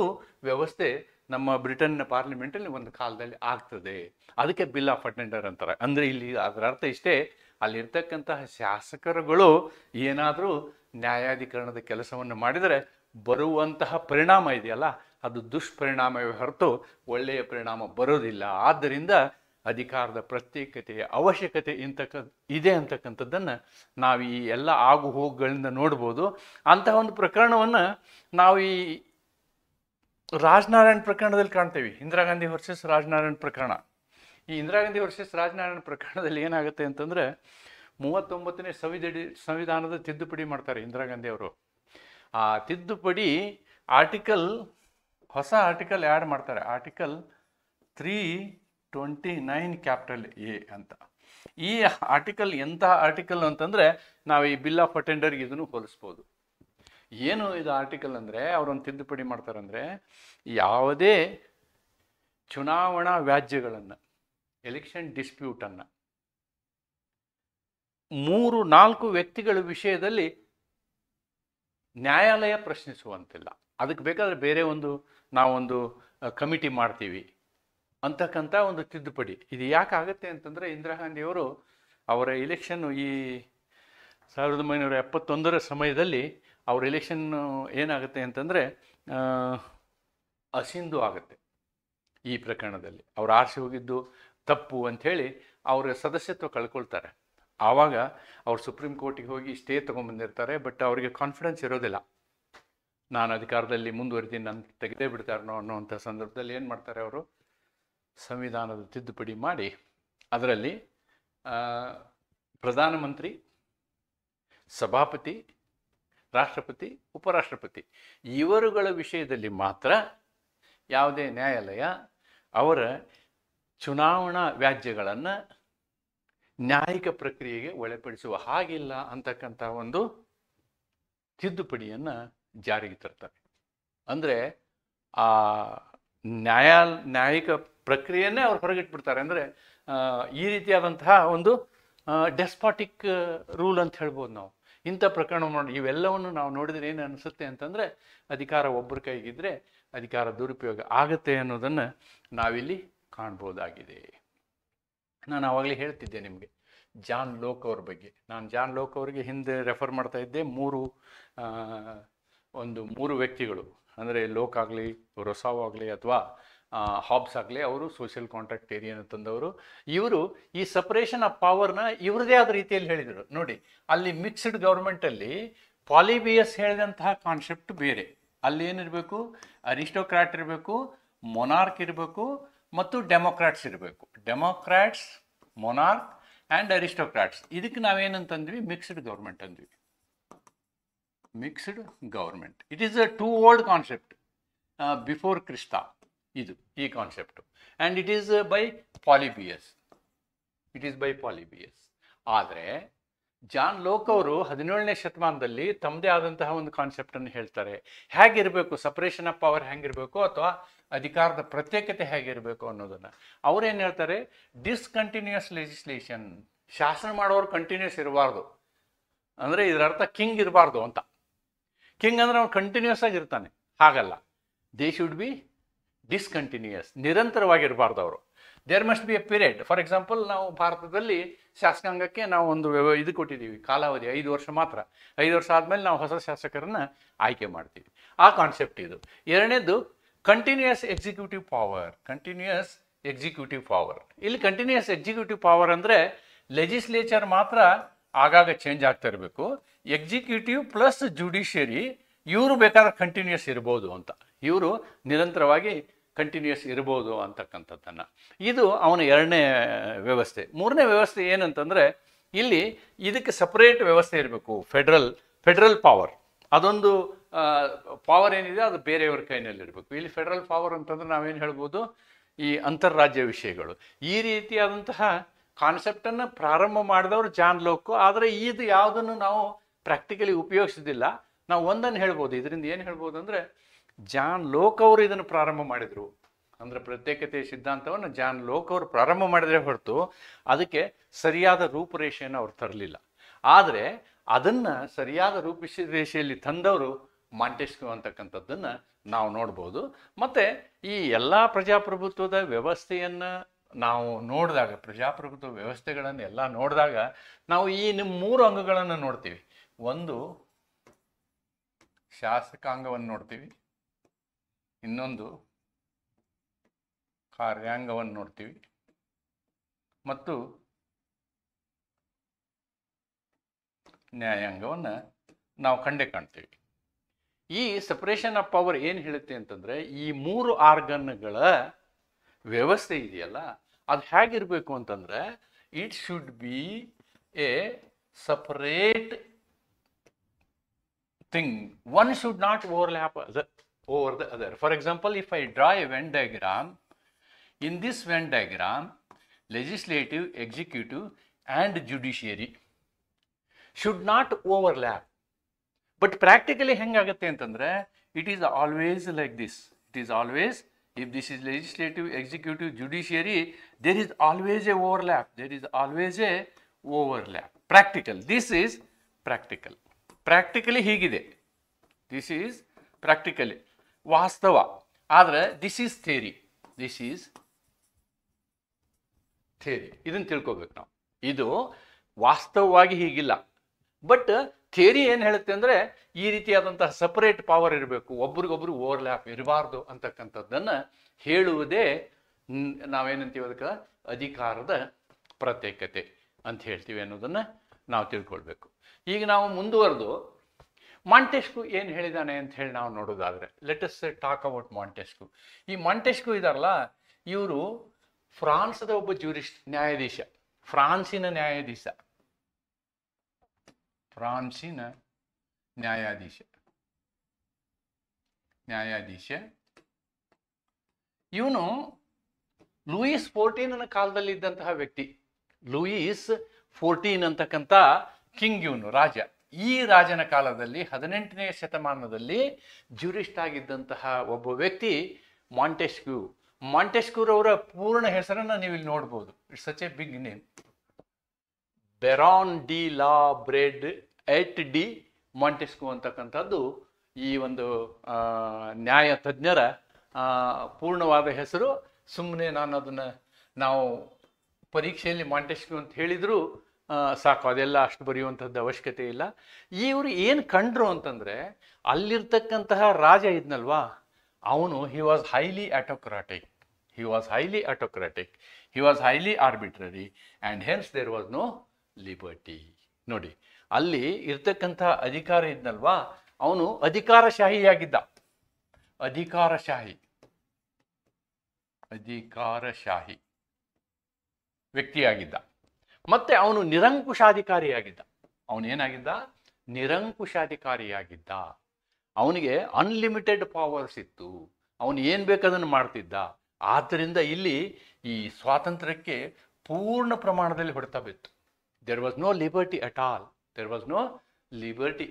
ವ್ಯವಸ್ಥೆ ನಮ್ಮ ಬ್ರಿಟನ್ನ ಪಾರ್ಲಿಮೆಂಟಲ್ಲಿ ಒಂದು ಕಾಲದಲ್ಲಿ ಆಗ್ತದೆ. ಅದಕ್ಕೆ ಬಿಲ್ ಆಫ್ ಅಟೆಂಡರ್ ಅಂತಾರೆ. ಅಂದರೆ ಇಲ್ಲಿ ಅದರ ಅರ್ಥ ಇಷ್ಟೇ, ಅಲ್ಲಿರ್ತಕ್ಕಂತಹ ಶಾಸಕರುಗಳು ಏನಾದರೂ ನ್ಯಾಯಾಧಿಕರಣದ ಕೆಲಸವನ್ನು ಮಾಡಿದರೆ ಬರುವಂತಹ ಪರಿಣಾಮ ಇದೆಯಲ್ಲ, ಅದು ದುಷ್ಪರಿಣಾಮವೇ ಹೊರತು ಒಳ್ಳೆಯ ಪರಿಣಾಮ ಬರೋದಿಲ್ಲ. ಆದ್ದರಿಂದ ಅಧಿಕಾರದ ಪ್ರತ್ಯೇಕತೆಯ ಅವಶ್ಯಕತೆ ಇದೆ ಅಂತಕ್ಕಂಥದ್ದನ್ನು ನಾವು ಈ ಎಲ್ಲ ಆಗು ಹೋಗುಗಳಿಂದ ನೋಡ್ಬೋದು. ಅಂತಹ ಒಂದು ಪ್ರಕರಣವನ್ನು ನಾವು ಈ ರಾಜನಾರಾಯಣ್ ಪ್ರಕರಣದಲ್ಲಿ ಕಾಣ್ತೇವೆ. ಇಂದಿರಾ ಗಾಂಧಿ ವರ್ಸಸ್ ರಾಜನಾರಾಯಣ್ ಪ್ರಕರಣ. ಈ ಇಂದಿರಾ ಗಾಂಧಿ ವರ್ಸಸ್ ರಾಜನಾರಾಯಣ್ ಪ್ರಕರಣದಲ್ಲಿ ಏನಾಗುತ್ತೆ ಅಂತಂದರೆ 39ನೇ ಸಂವಿಧಾನದ ತಿದ್ದುಪಡಿ ಮಾಡ್ತಾರೆ ಇಂದಿರಾ ಗಾಂಧಿ ಅವರು. ಆ ತಿದ್ದುಪಡಿ ಹೊಸ ಆರ್ಟಿಕಲ್ ಆ್ಯಡ್ ಮಾಡ್ತಾರೆ. ಆರ್ಟಿಕಲ್ 329 ಕ್ಯಾಪಿಟಲ್ ಎ ಅಂತ. ಈ ಆರ್ಟಿಕಲ್ ಎಂತಹ ಆರ್ಟಿಕಲ್ ಅಂತಂದರೆ ನಾವು ಈ ಬಿಲ್ ಆಫ್ ಅಟೆಂಡರ್ಗೆ ಇದನ್ನು ಹೋಲಿಸ್ಬೋದು. ಏನು ಇದು ಆರ್ಟಿಕಲ್ ಅಂದರೆ ಅವರೊಂದು ತಿದ್ದುಪಡಿ ಮಾಡ್ತಾರಂದರೆ, ಯಾವುದೇ ಚುನಾವಣಾ ವ್ಯಾಜ್ಯಗಳನ್ನು, ಎಲೆಕ್ಷನ್ ಡಿಸ್ಪ್ಯೂಟನ್ನು 3-4 ವ್ಯಕ್ತಿಗಳ ವಿಷಯದಲ್ಲಿ ನ್ಯಾಯಾಲಯ ಪ್ರಶ್ನಿಸುವಂತಿಲ್ಲ. ಅದಕ್ಕೆ ಬೇಕಾದರೆ ಬೇರೆ ನಾವೊಂದು ಕಮಿಟಿ ಮಾಡ್ತೀವಿ ಅಂತಕ್ಕಂಥ ಒಂದು ತಿದ್ದುಪಡಿ. ಇದು ಯಾಕೆ ಆಗುತ್ತೆ ಅಂತಂದರೆ, ಇಂದಿರಾ ಗಾಂಧಿಯವರು ಅವರ ಎಲೆಕ್ಷನ್ನು ಈ 1971 ಸಮಯದಲ್ಲಿ ಅವ್ರ ಎಲೆಕ್ಷನ್ನು ಏನಾಗುತ್ತೆ ಅಂತಂದರೆ ಅಸಿಂಧು ಆಗುತ್ತೆ. ಈ ಪ್ರಕರಣದಲ್ಲಿ ಅವ್ರು ಆರಿಸಿ ಹೋಗಿದ್ದು ತಪ್ಪು ಅಂಥೇಳಿ ಅವರ ಸದಸ್ಯತ್ವ ಕಳ್ಕೊಳ್ತಾರೆ. ಆವಾಗ ಅವ್ರು ಸುಪ್ರೀಂ ಕೋರ್ಟಿಗೆ ಹೋಗಿ ಸ್ಟೇ ತೊಗೊಂಬಂದಿರ್ತಾರೆ. ಬಟ್ ಅವರಿಗೆ ಕಾನ್ಫಿಡೆನ್ಸ್ ಇರೋದಿಲ್ಲ, ನಾನು ಅಧಿಕಾರದಲ್ಲಿ ಮುಂದುವರಿತೀನಿ, ನಾನು ತೆಗೆದೇ ಬಿಡ್ತಾರೋ ಅನ್ನೋವಂಥ ಸಂದರ್ಭದಲ್ಲಿ ಏನು ಮಾಡ್ತಾರೆ, ಅವರು ಸಂವಿಧಾನದ ತಿದ್ದುಪಡಿ ಮಾಡಿ ಅದರಲ್ಲಿ ಪ್ರಧಾನಮಂತ್ರಿ, ಸಭಾಪತಿ, ರಾಷ್ಟ್ರಪತಿ, ಉಪರಾಷ್ಟ್ರಪತಿ ಇವರುಗಳ ವಿಷಯದಲ್ಲಿ ಮಾತ್ರ ಯಾವುದೇ ನ್ಯಾಯಾಲಯ ಅವರ ಚುನಾವಣಾ ವ್ಯಾಜ್ಯಗಳನ್ನು ನ್ಯಾಯಿಕ ಪ್ರಕ್ರಿಯೆಗೆ ಒಳಪಡಿಸುವ ಹಾಗಿಲ್ಲ ಅಂತಕ್ಕಂಥ ಒಂದು ತಿದ್ದುಪಡಿಯನ್ನು ಜಾರಿಗೆ ತರ್ತಾರೆ. ಅಂದರೆ ಆ ನ್ಯಾಯಿಕ ಪ್ರಕ್ರಿಯೆಯನ್ನೇ ಅವ್ರು ಹೊರಗಿಟ್ಬಿಡ್ತಾರೆ. ಅಂದರೆ ಈ ರೀತಿಯಾದಂತಹ ಒಂದು ಡೆಸ್ಪಾಟಿಕ್ ರೂಲ್ ಅಂತ ಹೇಳ್ಬೋದು ನಾವು. ಇಂಥ ಪ್ರಕರಣ ಇವೆಲ್ಲವನ್ನು ನಾವು ನೋಡಿದರೆ ಏನು ಅನಿಸುತ್ತೆ ಅಂತಂದರೆ, ಅಧಿಕಾರ ಒಬ್ಬರ ಕೈಗಿದ್ರೆ ಅಧಿಕಾರ ದುರುಪಯೋಗ ಆಗುತ್ತೆ ಅನ್ನೋದನ್ನು ನಾವಿಲ್ಲಿ ಕಾಣ್ಬೋದಾಗಿದೆ. ನಾನು ಆವಾಗಲೇ ಹೇಳ್ತಿದ್ದೆ ನಿಮಗೆ ಜಾನ್ ಲೋಕ್ ಅವ್ರ ಬಗ್ಗೆ. ನಾನು ಜಾನ್ ಲೋಕ್ ಅವರಿಗೆ ಹಿಂದೆ ರೆಫರ್ ಮಾಡ್ತಾ ಇದ್ದೆ. ಮೂರು ವ್ಯಕ್ತಿಗಳು, ಅಂದರೆ ಲೋಕ್ ಆಗಲಿ, ರೊಸಾವ್ ಆಗಲಿ ಅಥವಾ ಹಾಬ್ಸ್ ಆಗಲಿ, ಅವರು ಸೋಷಿಯಲ್ ಕಾಂಟ್ರಾಕ್ಟ್ ಥಿಯರಿಯನ್ನು ತಂದವರು. ಇವರು ಈ ಸಪರೇಷನ್ ಆಫ್ ಪವರ್ನ ಇವ್ರದೇ ಆದ ರೀತಿಯಲ್ಲಿ ಹೇಳಿದರು. ನೋಡಿ, ಅಲ್ಲಿ ಮಿಕ್ಸ್ಡ್ ಗೌರ್ಮೆಂಟಲ್ಲಿ ಪಾಲಿಬಿಯಸ್ ಹೇಳಿದಂತಹ ಕಾನ್ಸೆಪ್ಟ್ ಬೇರೆ. ಅಲ್ಲಿ ಏನಿರಬೇಕು, ಅರಿಸ್ಟೋಕ್ರಾಟ್ ಇರಬೇಕು, ಮೊನಾರ್ಕ್ ಇರಬೇಕು ಮತ್ತು ಡೆಮೊಕ್ರಾಟ್ಸ್ ಇರಬೇಕು. Democrats, monarch and aristocrats. ಇದಕ್ಕೆ ನಾವೇನಂತಂದ್ವಿ, ಮಿಕ್ಸ್ಡ್ ಗೌರ್ಮೆಂಟ್ ಅಂದ್ವಿ. Mixed government, it is a too old concept before ಕ್ರಿಸ್ತ. ಇದು ಈ concept. And it is by Polybius. ಆದರೆ ಜಾನ್ ಲೋಕ್ ಅವರು 17ನೇ ಶತಮಾನದಲ್ಲಿ ತಮ್ಮದೇ ಆದಂತಹ ಒಂದು ಕಾನ್ಸೆಪ್ಟನ್ನು ಹೇಳ್ತಾರೆ. ಹೇಗಿರಬೇಕು ಸಪರೇಷನ್ ಆಫ್ ಪವರ್, ಹೇಗಿರಬೇಕು ಅಥವಾ ಅಧಿಕಾರದ ಪ್ರತ್ಯೇಕತೆ ಹೇಗಿರಬೇಕು ಅನ್ನೋದನ್ನು ಅವ್ರೇನು ಹೇಳ್ತಾರೆ, ಡಿಸ್ಕಂಟಿನ್ಯೂಯಸ್ ಲೆಜಿಸ್ಲೇಷನ್. ಶಾಸನ ಮಾಡೋರು ಕಂಟಿನ್ಯೂಸ್ ಇರಬಾರ್ದು, ಅಂದರೆ ಇದರ ಅರ್ಥ ಕಿಂಗ್ ಇರಬಾರ್ದು ಅಂತ. ಕಿಂಗ್ ಅಂದರೆ ಅವ್ನು ಕಂಟಿನ್ಯೂಸ್ ಆಗಿರ್ತಾನೆ, ಹಾಗಲ್ಲ. ದೇ ಶುಡ್ ಬಿ ಡಿಸ್ಕಂಟಿನ್ಯೂಯಸ್, ನಿರಂತರವಾಗಿರಬಾರ್ದು ಅವರು. There must be a period. For example, ನಾವು ಭಾರತದಲ್ಲಿ ಶಾಸಕಾಂಗಕ್ಕೆ ನಾವು ಒಂದು ಇದು ಕೊಟ್ಟಿದ್ದೀವಿ, ಕಾಲಾವಧಿ 5 ವರ್ಷ ಮಾತ್ರ. 5 ವರ್ಷ ಆದಮೇಲೆ ನಾವು ಹೊಸ ಶಾಸಕರನ್ನು ಆಯ್ಕೆ ಮಾಡ್ತೀವಿ. ಆ ಕಾನ್ಸೆಪ್ಟ್ ಇದು. ಎರಡನೇದು ಕಂಟಿನ್ಯೂಯಸ್ ಎಕ್ಸಿಕ್ಯೂಟಿವ್ ಪವರ್. ಇಲ್ಲಿ ಕಂಟಿನ್ಯೂಯಸ್ ಎಕ್ಸಿಕ್ಯೂಟಿವ್ ಪವರ್ ಅಂದರೆ ಲೆಜಿಸ್ಲೇಚರ್ ಮಾತ್ರ ಆಗಾಗ ಚೇಂಜ್ ಆಗ್ತಾ ಇರಬೇಕು. ಎಕ್ಸಿಕ್ಯೂಟಿವ್ ಪ್ಲಸ್ ಜುಡಿಷಿಯರಿ ಇವರು ಬೇಕಾದ್ರೆ ಕಂಟಿನ್ಯೂಯಸ್ ಇರ್ಬೋದು ಅಂತ, ಇವರು ನಿರಂತರವಾಗಿ ಕಂಟಿನ್ಯೂಯಸ್ ಇರ್ಬೋದು ಅಂತಕ್ಕಂಥದ್ದನ್ನು. ಇದು ಅವನ ಎರಡನೇ ವ್ಯವಸ್ಥೆ. ಮೂರನೇ ವ್ಯವಸ್ಥೆ ಏನಂತಂದರೆ, ಇಲ್ಲಿ ಇದಕ್ಕೆ ಸಪ್ರೇಟ್ ವ್ಯವಸ್ಥೆ ಇರಬೇಕು. ಫೆಡ್ರಲ್ ಪವರ್, ಅದೊಂದು ಪವರ್ ಏನಿದೆ ಅದು ಬೇರೆಯವ್ರ ಕೈನಲ್ಲಿರಬೇಕು. ಇಲ್ಲಿ ಫೆಡ್ರಲ್ ಪವರ್ ಅಂತಂದ್ರೆ ನಾವೇನು ಹೇಳ್ಬೋದು, ಈ ಅಂತಾರಾಜ್ಯ ವಿಷಯಗಳು. ಈ ರೀತಿಯಾದಂತಹ ಕಾನ್ಸೆಪ್ಟನ್ನು ಪ್ರಾರಂಭ ಮಾಡಿದವರು ಜಾನ್ ಲೋಕ್. ಆದರೆ ಇದು ಯಾವುದನ್ನು ನಾವು ಪ್ರಾಕ್ಟಿಕಲಿ ಉಪಯೋಗಿಸೋದಿಲ್ಲ. ನಾವು ಒಂದನ್ನು ಹೇಳ್ಬೋದು, ಇದರಿಂದ ಏನು ಹೇಳ್ಬೋದು ಅಂದರೆ, ಜಾನ್ ಲೋಕ್ ಅವರು ಇದನ್ನು ಪ್ರಾರಂಭ ಮಾಡಿದರು. ಅಂದರೆ ಪ್ರತ್ಯೇಕತೆ ಸಿದ್ಧಾಂತವನ್ನು ಜಾನ್ ಲೋಕ್ ಅವರು ಪ್ರಾರಂಭ ಮಾಡಿದರೆ ಹೊರತು ಅದಕ್ಕೆ ಸರಿಯಾದ ರೂಪುರೇಷೆಯನ್ನು ಅವ್ರು ತರಲಿಲ್ಲ. ಆದರೆ ಅದನ್ನು ಸರಿಯಾದ ರೂಪುರೇಷೆಯಲ್ಲಿ ತಂದವರು ಮಾಂಟೆಸ್ಕ್ಯೂ ಅಂತಕ್ಕಂಥದ್ದನ್ನು ನಾವು ನೋಡ್ಬೋದು. ಮತ್ತು ಈ ಎಲ್ಲ ಪ್ರಜಾಪ್ರಭುತ್ವದ ವ್ಯವಸ್ಥೆಯನ್ನು ನಾವು ನೋಡಿದಾಗ, ಪ್ರಜಾಪ್ರಭುತ್ವ ವ್ಯವಸ್ಥೆಗಳನ್ನು ಎಲ್ಲ ನೋಡಿದಾಗ ನಾವು ಈ 3 ಅಂಗಗಳನ್ನು ನೋಡ್ತೀವಿ. ಒಂದು ಶಾಸಕಾಂಗವನ್ನು ನೋಡ್ತೀವಿ, ಇನ್ನೊಂದು ಕಾರ್ಯಾಂಗವನ್ನು ನೋಡ್ತೀವಿ ಮತ್ತು ನ್ಯಾಯಾಂಗವನ್ನು ನಾವು ಕಂಡೇ ಕಾಣ್ತೀವಿ. ಈ ಸಪರೇಷನ್ ಆಫ್ ಪವರ್ ಏನು ಹೇಳುತ್ತೆ ಅಂತಂದರೆ, ಈ 3 ಆರ್ಗನ್ಗಳ ವ್ಯವಸ್ಥೆ ಇದೆಯಲ್ಲ, ಅದು ಹೇಗಿರಬೇಕು ಅಂತಂದರೆ, it should be A separate thing. One should not overlap over the other. For example, if I draw a Venn diagram, in this Venn diagram legislative, executive, and judiciary should not overlap. But practically ಹೆಂಗಾಗತ್ತೆ ಅಂತಂದ್ರೆ it is always like this. It is always, if this is legislative, executive, judiciary, there is always a overlap. There is always a overlap. Practical. This is practical. Practically ಹೀಗಿದೆ. This is practically. ವಾಸ್ತವ. ಆದರೆ this is theory. This is theory. ಇದನ್ನು ತಿಳ್ಕೊಬೇಕು ನಾವು. ಇದು ವಾಸ್ತವವಾಗಿ ಹೀಗಿಲ್ಲ. But theory ಏನು ಹೇಳುತ್ತೆ ಅಂದರೆ ಈ ರೀತಿಯಾದಂತಹ ಸಪರೇಟ್ ಪವರ್ ಇರಬೇಕು, ಒಬ್ರಿಗೊಬ್ರು ಓವರ್ಲ್ಯಾಪ್ ಇರಬಾರ್ದು ಅಂತಕ್ಕಂಥದ್ದನ್ನು ಹೇಳುವುದೇ ನಾವೇನಂತೀವಿ ಅದಕ್ಕೆ ಅಧಿಕಾರದ ಪ್ರತ್ಯೇಕತೆ ಅಂತ ಹೇಳ್ತೀವಿ ಅನ್ನೋದನ್ನು ನಾವು ತಿಳ್ಕೊಳ್ಬೇಕು. ಈಗ ನಾವು ಮುಂದುವರೆದು ಮಾಂಟೆಸ್ಕ್ಯೂ ಏನು ಹೇಳಿದ್ದಾನೆ ಅಂತ ಹೇಳಿ ನಾವು ನೋಡೋದಾದರೆ, let us talk about Montesquieu. ಈ ಮಾಂಟೆಸ್ಕ್ಯೂ ಇದಾರಲ್ಲ, ಇವರು ಫ್ರಾನ್ಸ್ದ ಒಬ್ಬ ನ್ಯಾಯಾಧೀಶ, ಫ್ರಾನ್ಸಿನ ನ್ಯಾಯಾಧೀಶ, ಫ್ರಾನ್ಸಿನ ನ್ಯಾಯಾಧೀಶ. ಇವನು ಲೂಯಿಸ್ 14ನ ಕಾಲದಲ್ಲಿ ಇದ್ದಂತಹ ವ್ಯಕ್ತಿ. ಲೂಯಿಸ್ 14 ಅಂತಕ್ಕಂಥ ಕಿಂಗ್, ಇವನು ರಾಜ. ಈ ರಾಜನ ಕಾಲದಲ್ಲಿ 18ನೇ ಶತಮಾನದಲ್ಲಿ ಜ್ಯೂರಿಸ್ಟ್ ಆಗಿದ್ದಂತಹ ಒಬ್ಬ ವ್ಯಕ್ತಿ ಮಾಂಟೆಸ್ಕ್ಯೂ. ಮಾಂಟೆಸ್ಕ್ಯೂರವರ ಪೂರ್ಣ ಹೆಸರನ್ನು ನೀವು ಇಲ್ಲಿ ನೋಡ್ಬೋದು. It's such a big name. Baron de la Brède et de Montesquieu ಅಂತಕ್ಕಂಥದ್ದು ಈ ಒಂದು ನ್ಯಾಯ ತಜ್ಞರ ಪೂರ್ಣವಾದ ಹೆಸರು. ಸುಮ್ಮನೆ ನಾನು ಅದನ್ನು ನಾವು ಪರೀಕ್ಷೆಯಲ್ಲಿ ಮಾಂಟೆಸ್ಕ್ಯೂ ಅಂತ ಹೇಳಿದರೂ ಸಾಕು, ಅದೆಲ್ಲ ಅಷ್ಟು ಬರೆಯುವಂಥದ್ದು ಅವಶ್ಯಕತೆ ಇಲ್ಲ. ಇವರು ಏನು ಕಂಡ್ರು ಅಂತಂದರೆ, ಅಲ್ಲಿರ್ತಕ್ಕಂತಹ ರಾಜ ಇದ್ನಲ್ವಾ ಅವನು he was highly autocratic, he was highly arbitrary, and hence there was no liberty. ನೋಡಿ, ಅಲ್ಲಿ ಇರ್ತಕ್ಕಂಥ ಅಧಿಕಾರ ಇದ್ನಲ್ವಾ ಅವನು ಅಧಿಕಾರಶಾಹಿ ವ್ಯಕ್ತಿಯಾಗಿದ್ದ. ಮತ್ತೆ ಅವನು ನಿರಂಕುಶಾಧಿಕಾರಿಯಾಗಿದ್ದ. ಅವನಿಗೆ ಅನ್ಲಿಮಿಟೆಡ್ ಪವರ್ಸ್ ಇತ್ತು. ಅವನು ಏನು ಬೇಕದನ್ನು ಮಾಡ್ತಿದ್ದ. ಆದ್ದರಿಂದ ಇಲ್ಲಿ ಈ ಸ್ವಾತಂತ್ರ್ಯಕ್ಕೆ ಪೂರ್ಣ ಪ್ರಮಾಣದಲ್ಲಿ ಹೊಡೆತ ಬಿತ್ತು. There was no liberty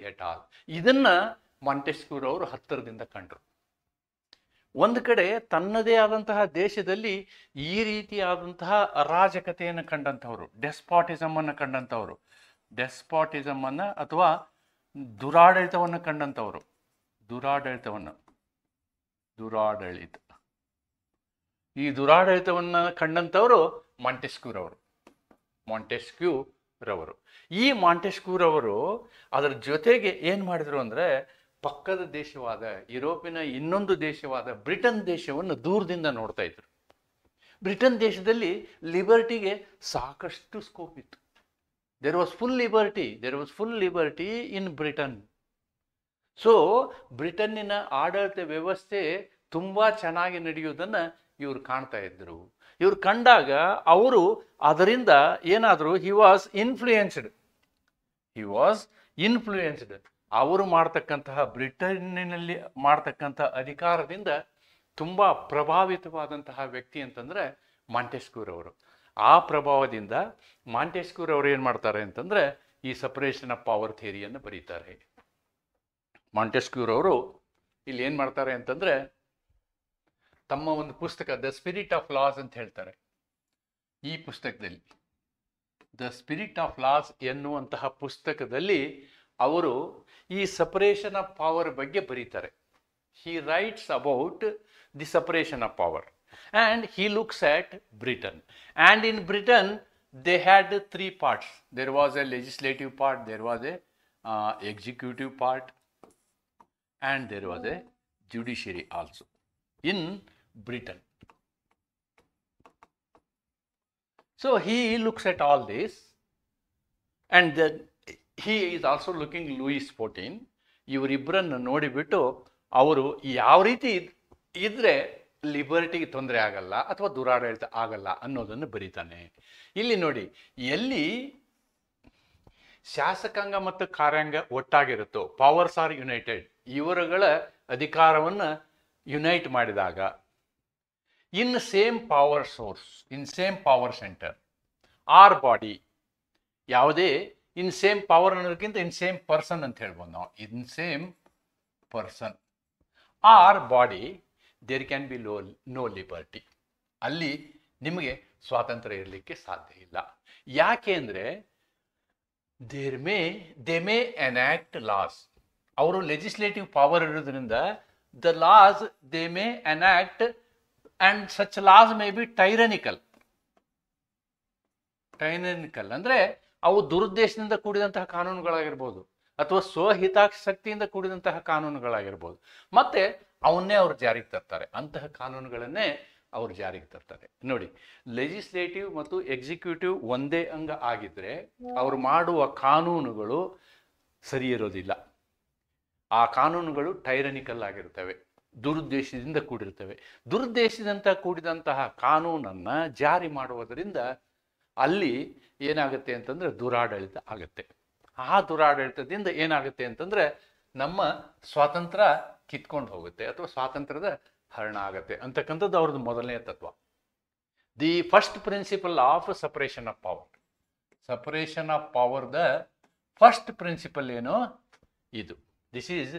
at all. ಇದನ್ನ ಮಾಂಟೆಸ್ಕ್ಯೂರವರು ಹತ್ತಿರದಿಂದ ಕಂಡ್ರು. ಒಂದು ಕಡೆ ತನ್ನದೇ ಆದಂತಹ ದೇಶದಲ್ಲಿ ಈ ರೀತಿಯಾದಂತಹ ಅರಾಜಕತೆಯನ್ನು ಕಂಡಂಥವ್ರು, ಡೆಸ್ಪಾಟಿಸಮ್ ಅನ್ನು ಅಥವಾ ದುರಾಡಳಿತವನ್ನು ಕಂಡಂಥವ್ರು, ಈ ದುರಾಡಳಿತವನ್ನು ಕಂಡಂಥವರು ಮಾಂಟೆಸ್ಕ್ಯೂರವರು. ಈ ಮಾಂಟೆಸ್ಕ್ಯೂರವರು ಅದರ ಜೊತೆಗೆ ಏನು ಮಾಡಿದ್ರು ಅಂದರೆ, ಪಕ್ಕದ ದೇಶವಾದ ಯುರೋಪಿನ ಇನ್ನೊಂದು ದೇಶವಾದ ಬ್ರಿಟನ್ ದೇಶವನ್ನು ದೂರದಿಂದ ನೋಡ್ತಾ ಇದ್ರು. ಬ್ರಿಟನ್ ದೇಶದಲ್ಲಿ ಲಿಬರ್ಟಿಗೆ ಸಾಕಷ್ಟು ಸ್ಕೋಪ್ ಇತ್ತು. There was full liberty in Britain. So ಬ್ರಿಟನ್ನಿನ ಆಡಳಿತ ವ್ಯವಸ್ಥೆ ತುಂಬ ಚೆನ್ನಾಗಿ ನಡೆಯುವುದನ್ನು ಇವರು ಕಾಣ್ತಾ ಇದ್ದರು. ಇವರು ಕಂಡಾಗ ಅವರು ಅದರಿಂದ ಏನಾದರೂ ಹಿ ವಾಸ್ ಇನ್ಫ್ಲೂಯೆನ್ಸ್ಡ್. ಅವರು ಮಾಡ್ತಕ್ಕಂತಹ ಬ್ರಿಟನ್ನಿನಲ್ಲಿ ಮಾಡ್ತಕ್ಕಂಥ ಅಧಿಕಾರದಿಂದ ತುಂಬ ಪ್ರಭಾವಿತವಾದಂತಹ ವ್ಯಕ್ತಿ ಅಂತಂದರೆ ಮಾಂಟೆಸ್ಕ್ಯೂರವರು. ಆ ಪ್ರಭಾವದಿಂದ ಮಾಂಟೆಸ್ಕ್ಯೂರವರು ಏನು ಮಾಡ್ತಾರೆ ಅಂತಂದರೆ ಈ ಸಪರೇಷನ್ ಆಫ್ ಪವರ್ ಥಿಯರಿಯನ್ನು ಬರೀತಾರೆ. ಮಾಂಟೆಸ್ಕ್ಯೂರವರು ಇಲ್ಲಿ ಏನು ಮಾಡ್ತಾರೆ ಅಂತಂದರೆ, ತಮ್ಮ ಒಂದು ಪುಸ್ತಕ ದ ಸ್ಪಿರಿಟ್ ಆಫ್ ಲಾಸ್ ಅಂತ ಹೇಳ್ತಾರೆ. ಈ ಪುಸ್ತಕದಲ್ಲಿ ದ ಸ್ಪಿರಿಟ್ ಆಫ್ ಲಾಸ್ ಎನ್ನುವಂತಹ ಪುಸ್ತಕದಲ್ಲಿ ಅವರು ಈ ಸಪರೇಷನ್ ಆಫ್ ಪವರ್ ಬಗ್ಗೆ ಬರೀತಾರೆ. He writes about the separation of power and he looks at Britain. And in Britain they had 3 parts. There was a legislative part, there was a executive part, and there was a judiciary also in Britain. So he looks at all this, and then he is also looking Louis XIV. ಇವರಿಬ್ಬರನ್ನು ನೋಡಿಬಿಟ್ಟು ಅವರು ಯಾವ ರೀತಿ ಇದ್ರೆ ಲಿಬರ್ಟಿಗೆ ತೊಂದರೆ ಆಗಲ್ಲ ಅಥವಾ ದುರಾಡಳಿತ ಆಗಲ್ಲ ಅನ್ನೋದನ್ನು ಬರೀತಾನೆ. ಇಲ್ಲಿ ನೋಡಿ, ಎಲ್ಲಿ ಶಾಸಕಾಂಗ ಮತ್ತು ಕಾರ್ಯಾಂಗ ಒಟ್ಟಾಗಿರುತ್ತೋ, ಪವರ್ಸ್ ಆರ್ ಯುನೈಟೆಡ್, ಇವರುಗಳ ಅಧಿಕಾರವನ್ನು ಯುನೈಟ್ ಮಾಡಿದಾಗ, in same power source, in same power centre or body. ಯಾವುದೇ ಇನ್ ಸೇಮ್ ಪವರ್ ಅನ್ನೋದಕ್ಕಿಂತ ಇನ್ ಸೇಮ್ ಪರ್ಸನ್ ಅಂತ ಹೇಳ್ಬೋದು ನಾವು. In same person or body there can be no liberty. ಅಲ್ಲಿ ನಿಮಗೆ ಸ್ವಾತಂತ್ರ್ಯ ಇರಲಿಕ್ಕೆ ಸಾಧ್ಯ ಇಲ್ಲ. ಯಾಕೆ ಅಂದರೆ ದೇ ಮೇ ಎನಾಕ್ಟ್ ಲಾಸ್. ಅವರು ಲೆಜಿಸ್ಲೇಟಿವ್ ಪವರ್ ಇರೋದ್ರಿಂದ the laws they may enact and such laws may be tyrannical. ಅಂದರೆ ಅವು ದುರುದ್ದೇಶದಿಂದ ಕೂಡಿದಂತಹ ಕಾನೂನುಗಳಾಗಿರ್ಬೋದು ಅಥವಾ ಸ್ವಹಿತಾಸಕ್ತಿಯಿಂದ ಕೂಡಿದಂತಹ ಕಾನೂನುಗಳಾಗಿರ್ಬೋದು. ಮತ್ತೆ ಅವನ್ನೇ ಅವ್ರು ಜಾರಿಗೆ ತರ್ತಾರೆ, ಅಂತಹ ಕಾನೂನುಗಳನ್ನೇ ಅವ್ರು ಜಾರಿಗೆ ತರ್ತಾರೆ. ನೋಡಿ, ಲೆಜಿಸ್ಲೇಟಿವ್ ಮತ್ತು ಎಕ್ಸಿಕ್ಯೂಟಿವ್ ಒಂದೇ ಅಂಗ ಆಗಿದ್ರೆ ಅವ್ರು ಮಾಡುವ ಕಾನೂನುಗಳು ಸರಿ ಇರೋದಿಲ್ಲ. ಆ ಕಾನೂನುಗಳು ಟೈರನಿಕಲ್ ಆಗಿರ್ತವೆ, ದುರುದ್ದೇಶದಿಂದ ಕೂಡಿರ್ತವೆ. ದುರುದ್ದೇಶದಿಂದ ಕೂಡಿದಂತಹ ಕಾನೂನನ್ನು ಜಾರಿ ಮಾಡುವುದರಿಂದ ಅಲ್ಲಿ ಏನಾಗುತ್ತೆ ಅಂತಂದರೆ ದುರಾಡಳಿತ ಆಗುತ್ತೆ. ಆ ದುರಾಡಳಿತದಿಂದ ಏನಾಗುತ್ತೆ ಅಂತಂದರೆ ನಮ್ಮ ಸ್ವಾತಂತ್ರ್ಯ ಕಿತ್ಕೊಂಡು ಹೋಗುತ್ತೆ ಅಥವಾ ಸ್ವಾತಂತ್ರ್ಯದ ಹರಣ ಆಗುತ್ತೆ ಅಂತಕ್ಕಂಥದ್ದು ಅವ್ರದ್ದು ಮೊದಲನೇ ತತ್ವ. The first principle of separation of power. Separation of ಪವರ್ದ ಫಸ್ಟ್ ಪ್ರಿನ್ಸಿಪಲ್ ಏನು? ಇದು. This is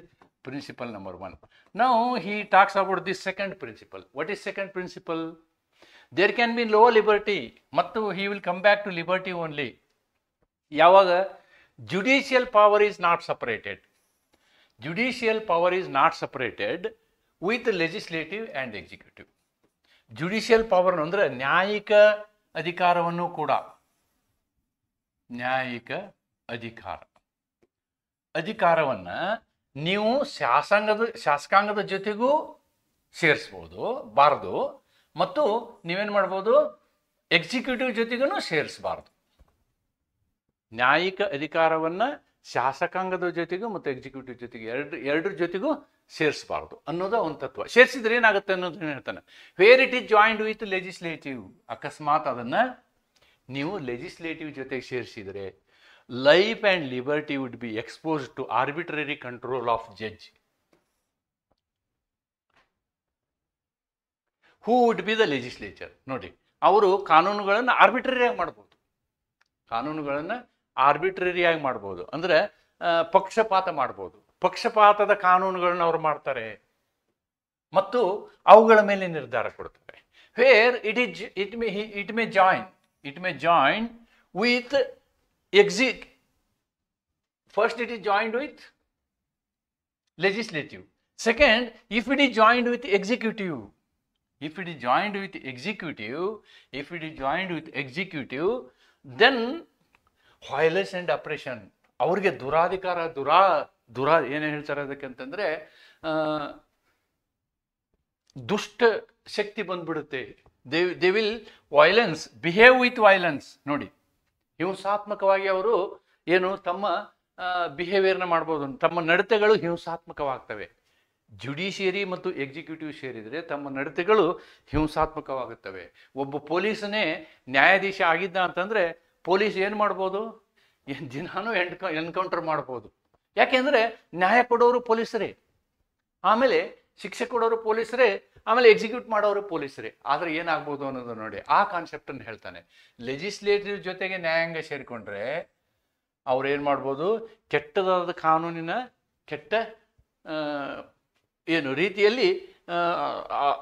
principle number 1. Now he talks about the second principle. What is second principle? There can be no liberty. ಮತ್ತು he will come back to liberty only ಯಾವಾಗ judicial power is not separated. Judicial power is not separated with legislative and executive. Judicial power ಅಂದರೆ ನ್ಯಾಯಿಕ ಅಧಿಕಾರವನ್ನು ಕೂಡ, ನ್ಯಾಯಿಕ ಅಧಿಕಾರವನ್ನು ನೀವು ಶಾಸಕಾಂಗದ ಜೊತೆಗೂ ಸೇರಿಸ್ಬೋದು ಬಾರ್ದು, ಮತ್ತು ನೀವೇನು ಮಾಡ್ಬೋದು, ಎಕ್ಸಿಕ್ಯೂಟಿವ್ ಜೊತೆಗೂ ಸೇರಿಸಬಾರ್ದು. ನ್ಯಾಯಿಕ ಅಧಿಕಾರವನ್ನು ಶಾಸಕಾಂಗದ ಜೊತೆಗೂ ಮತ್ತು ಎಕ್ಸಿಕ್ಯೂಟಿವ್ ಜೊತೆಗೆ ಎರಡರ ಜೊತೆಗೂ ಸೇರಿಸಬಾರ್ದು ಅನ್ನೋದು ಒಂದು ತತ್ವ. ಸೇರಿಸಿದ್ರೆ ಏನಾಗುತ್ತೆ ಅನ್ನೋದನ್ನ ಹೇಳ್ತಾನೆ. Where it is joined with legislative. ಅಕಸ್ಮಾತ್ ಅದನ್ನು ನೀವು ಲೆಜಿಸ್ಲೇಟಿವ್ ಜೊತೆಗೆ ಸೇರಿಸಿದರೆ life and liberty would be exposed to arbitrary control of judge. Who would be the legislature. ನೋಡಿ, ಅವರು ಕಾನೂನುಗಳನ್ನು ಆರ್ಬಿಟ್ರರಿಯಾಗಿ ಮಾಡ್ಬೋದು. ಕಾನೂನುಗಳನ್ನು ಆರ್ಬಿಟ್ರರಿಯಾಗಿ ಮಾಡ್ಬೋದು ಅಂದರೆ ಪಕ್ಷಪಾತ ಮಾಡ್ಬೋದು. ಪಕ್ಷಪಾತದ ಕಾನೂನುಗಳನ್ನ ಅವ್ರು ಮಾಡ್ತಾರೆ ಮತ್ತು ಅವುಗಳ ಮೇಲೆ ನಿರ್ಧಾರ ಕೊಡ್ತಾರೆ. Where it may join with first it is joined with legislative. Second, if it is joined with executive. If it is joined with executive, then violence and oppression. ಅವ್ರಿಗೆ ದುರಾಧಿಕಾರ ಏನು ಹೇಳ್ತಾರೆ ಅದಕ್ಕೆ ಅಂತಂದರೆ ದುಷ್ಟ ಶಕ್ತಿ ಬಂದ್ಬಿಡುತ್ತೆ. They will behave with violence. ನೋಡಿ, ಹಿಂಸಾತ್ಮಕವಾಗಿ ಅವರು ಏನು ತಮ್ಮ ಬಿಹೇವಿಯರ್ನ ಮಾಡ್ಬೋದು, ತಮ್ಮ ನಡತೆಗಳು ಹಿಂಸಾತ್ಮಕವಾಗ್ತವೆ. ಜುಡಿಷಿಯರಿ ಮತ್ತು ಎಕ್ಸಿಕ್ಯೂಟಿವ್ ಸೇರಿದರೆ ತಮ್ಮ ನಡತೆಗಳು ಹಿಂಸಾತ್ಮಕವಾಗುತ್ತವೆ. ಒಬ್ಬ ಪೊಲೀಸನೇ ನ್ಯಾಯಾಧೀಶ ಆಗಿದ್ದ ಅಂತಂದರೆ ಪೊಲೀಸ್ ಏನು ಮಾಡ್ಬೋದು, ದಿನಾನೂ ಎನ್ಕೌಂಟರ್ ಮಾಡ್ಬೋದು. ಯಾಕೆಂದರೆ ನ್ಯಾಯ ಕೊಡೋರು ಪೊಲೀಸರೇ, ಆಮೇಲೆ ಶಿಕ್ಷೆ ಕೊಡೋರು ಪೊಲೀಸರೇ, ಆಮೇಲೆ ಎಕ್ಸಿಕ್ಯೂಟ್ ಮಾಡೋರು ಪೊಲೀಸರೇ. ಆದರೆ ಏನಾಗ್ಬೋದು ಅನ್ನೋದು ನೋಡಿ, ಆ ಕಾನ್ಸೆಪ್ಟನ್ನು ಹೇಳ್ತಾನೆ. ಲೆಜಿಸ್ಲೇಟಿವ್ ಜೊತೆಗೆ ನ್ಯಾಯಾಂಗ ಸೇರಿಕೊಂಡ್ರೆ ಅವ್ರು ಏನು ಮಾಡ್ಬೋದು, ಕೆಟ್ಟದಾದ ಕಾನೂನಿನ ಕೆಟ್ಟ ರೀತಿಯಲ್ಲಿ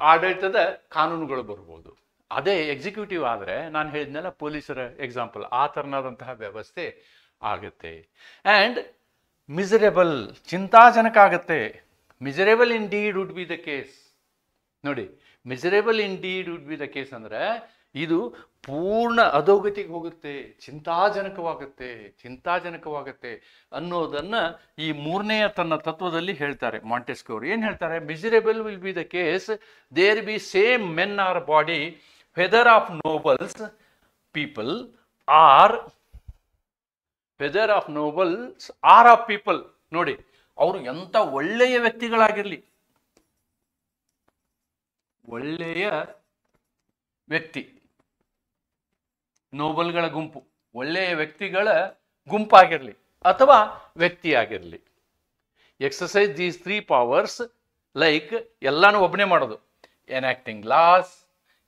ಆಡಳಿತದ ಕಾನೂನುಗಳು ಬರ್ಬೋದು. ಅದೇ ಎಕ್ಸಿಕ್ಯೂಟಿವ್ ಆದರೆ ನಾನು ಹೇಳಿದ್ನಲ್ಲ ಪೊಲೀಸರ ಎಕ್ಸಾಂಪಲ್, ಆ ಥರನಾದಂತಹ ವ್ಯವಸ್ಥೆ ಆಗುತ್ತೆ. ಆ್ಯಂಡ್ ಮಿಸರೇಬಲ್, ಚಿಂತಾಜನಕ ಆಗುತ್ತೆ. Miserable indeed would be the case. ನೋಡಿ, miserable indeed would be the case ಅಂದರೆ ಇದು ಪೂರ್ಣ ಅಧೋಗತಿಗೆ ಹೋಗುತ್ತೆ, ಚಿಂತಾಜನಕವಾಗುತ್ತೆ ಅನ್ನೋದನ್ನು ಈ ಮೂರನೆಯ ತನ್ನ ತತ್ವದಲ್ಲಿ ಹೇಳ್ತಾರೆ ಮಾಂಟೆಸ್ಕ್ಯೂ ಅವರು. ಏನು ಹೇಳ್ತಾರೆ? Miserable will be the case there be same men or body whether of nobles people or of people. ನೋಡಿ, ಅವರು ಎಂಥ ಒಳ್ಳೆಯ ವ್ಯಕ್ತಿಗಳಾಗಿರಲಿ, ಒಳ್ಳೆಯ ವ್ಯಕ್ತಿ, ನೋಬಲ್ಗಳ ಗುಂಪು, ಒಳ್ಳೆಯ ವ್ಯಕ್ತಿಗಳ ಗುಂಪಾಗಿರಲಿ ಅಥವಾ ವ್ಯಕ್ತಿಯಾಗಿರಲಿ. ಎಕ್ಸಸೈಸ್ ದೀಸ್ 3 powers ಲೈಕ್ ಎಲ್ಲಾನು ಒಬ್ಬನೇ ಮಾಡೋದು. Enacting laws,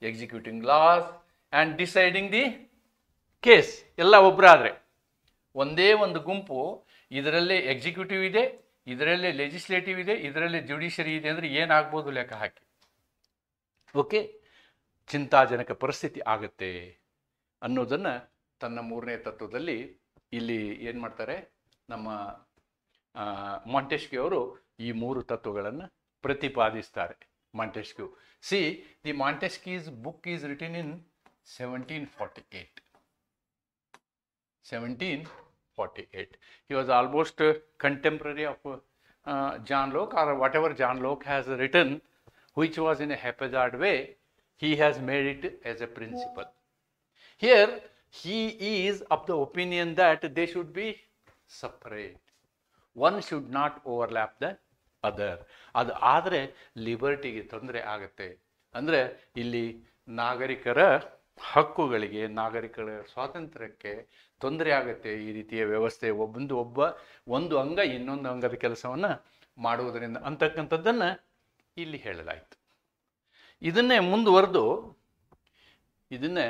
executing laws and deciding the case. ಎಲ್ಲ ಒಬ್ಬರಾದರೆ, ಒಂದೇ ಒಂದು ಗುಂಪು ಇದರಲ್ಲೇ ಎಕ್ಸಿಕ್ಯೂಟಿವ್ ಇದೆ, ಇದರಲ್ಲೇ ಲೆಜಿಸ್ಲೇಟಿವ್ ಇದೆ, ಇದರಲ್ಲೇ ಜುಡಿಷರಿ ಇದೆ ಅಂದರೆ ಏನಾಗ್ಬೋದು ಲೆಕ್ಕ ಹಾಕಿ. ಓಕೆ, ಚಿಂತಾಜನಕ ಪರಿಸ್ಥಿತಿ ಆಗುತ್ತೆ ಅನ್ನೋದನ್ನು ತನ್ನ 3ನೇ ತತ್ವದಲ್ಲಿ ಇಲ್ಲಿ ಏನು ಮಾಡ್ತಾರೆ, ನಮ್ಮ ಮಾಂಟೆಸ್ಕ್ಯೂ ಅವರು ಈ 3 ತತ್ವಗಳನ್ನು ಪ್ರತಿಪಾದಿಸ್ತಾರೆ. Montesquieu, see the Montesquieu's book is written in 1748. 1748. He was almost contemporary of John Locke, or whatever John Locke has written, which was in a haphazard way, he has made it as a principle. Here, he is of the opinion that they should be separate. One should not overlap the other. ಅದು ಆದರೆ ಲಿಬರ್ಟಿಗೆ ತೊಂದರೆ ಆಗುತ್ತೆ. ಅಂದರೆ ಇಲ್ಲಿ ನಾಗರಿಕರ ಹಕ್ಕುಗಳಿಗೆ, ನಾಗರಿಕರ ಸ್ವಾತಂತ್ರ್ಯಕ್ಕೆ ತೊಂದರೆ ಆಗುತ್ತೆ ಈ ರೀತಿಯ ವ್ಯವಸ್ಥೆ. ಒಂದು ಅಂಗ ಇನ್ನೊಂದು ಅಂಗದ ಕೆಲಸವನ್ನು ಮಾಡುವುದರಿಂದ ಅಂತಕ್ಕಂಥದ್ದನ್ನು ಇಲ್ಲಿ ಹೇಳಲಾಯಿತು. ಇದನ್ನೇ ಮುಂದುವರೆದು ಇದನ್ನೇ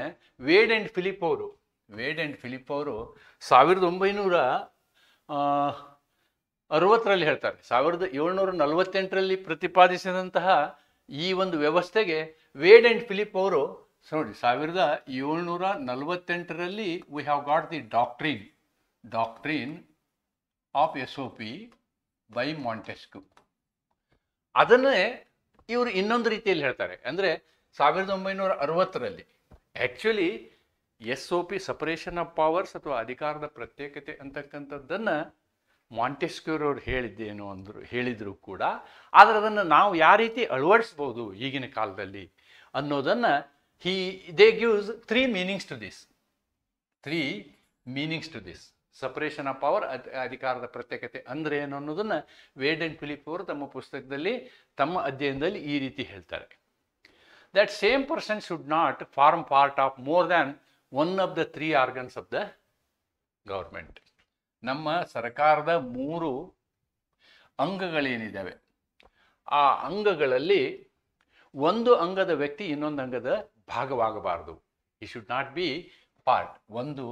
ವೇಡ್ ಆ್ಯಂಡ್ ಫಿಲಿಪ್ ಅವರು 1960ರಲ್ಲಿ ಹೇಳ್ತಾರೆ. 1748ರಲ್ಲಿ ಪ್ರತಿಪಾದಿಸಿದಂತಹ ಈ ಒಂದು ವ್ಯವಸ್ಥೆಗೆ ವೇಡ್ ಆ್ಯಂಡ್ ಫಿಲಿಪ್ ಅವರು ನೋಡಿ 1748ರಲ್ಲಿ we have got the doctrine of SOP by Montesquieu. ಅದನ್ನೇ ಇವರು ಇನ್ನೊಂದು ರೀತಿಯಲ್ಲಿ ಹೇಳ್ತಾರೆ. ಅಂದರೆ 1960ರಲ್ಲಿ actually SOP separation of powers ಅಥವಾ ಅಧಿಕಾರದ ಪ್ರತ್ಯೇಕತೆ ಅಂತಕ್ಕಂಥದ್ದನ್ನು ಮಾಂಟೆಸ್ಕ್ಯೂರವ್ರು ಹೇಳಿದ್ರು ಕೂಡ, ಆದರೆ ಅದನ್ನು ನಾವು ಯಾವ ರೀತಿ ಅಳವಡಿಸ್ಬೋದು ಈಗಿನ ಕಾಲದಲ್ಲಿ ಅನ್ನೋದನ್ನು they gives 3 meanings to this. 3 meanings to this. Separation of power, ಅಧಿಕಾರದ ಪ್ರತ್ಯೇಕತೆ ಅಂದರೆ ಏನು ಅನ್ನೋದನ್ನು ವೇಡ್ ಆ್ಯಂಡ್ ಫಿಲಿಪ್ ಅವರು ತಮ್ಮ ಪುಸ್ತಕದಲ್ಲಿ, ತಮ್ಮ ಅಧ್ಯಯನದಲ್ಲಿ ಈ ರೀತಿ ಹೇಳ್ತಾರೆ. That same person should not form part of more than one of the 3 organs of the government. ನಮ್ಮ ಸರ್ಕಾರದ 3 ಅಂಗಗಳೇನಿದ್ದಾವೆ, ಆ ಅಂಗಗಳಲ್ಲಿ ಒಂದು ಅಂಗದ ವ್ಯಕ್ತಿ ಇನ್ನೊಂದು ಅಂಗದ ಭಾಗವಾಗಬಾರದು. ಈ ಶುಡ್ ನಾಟ್ ಬಿ ಪಾರ್ಟ್. ಒಂದು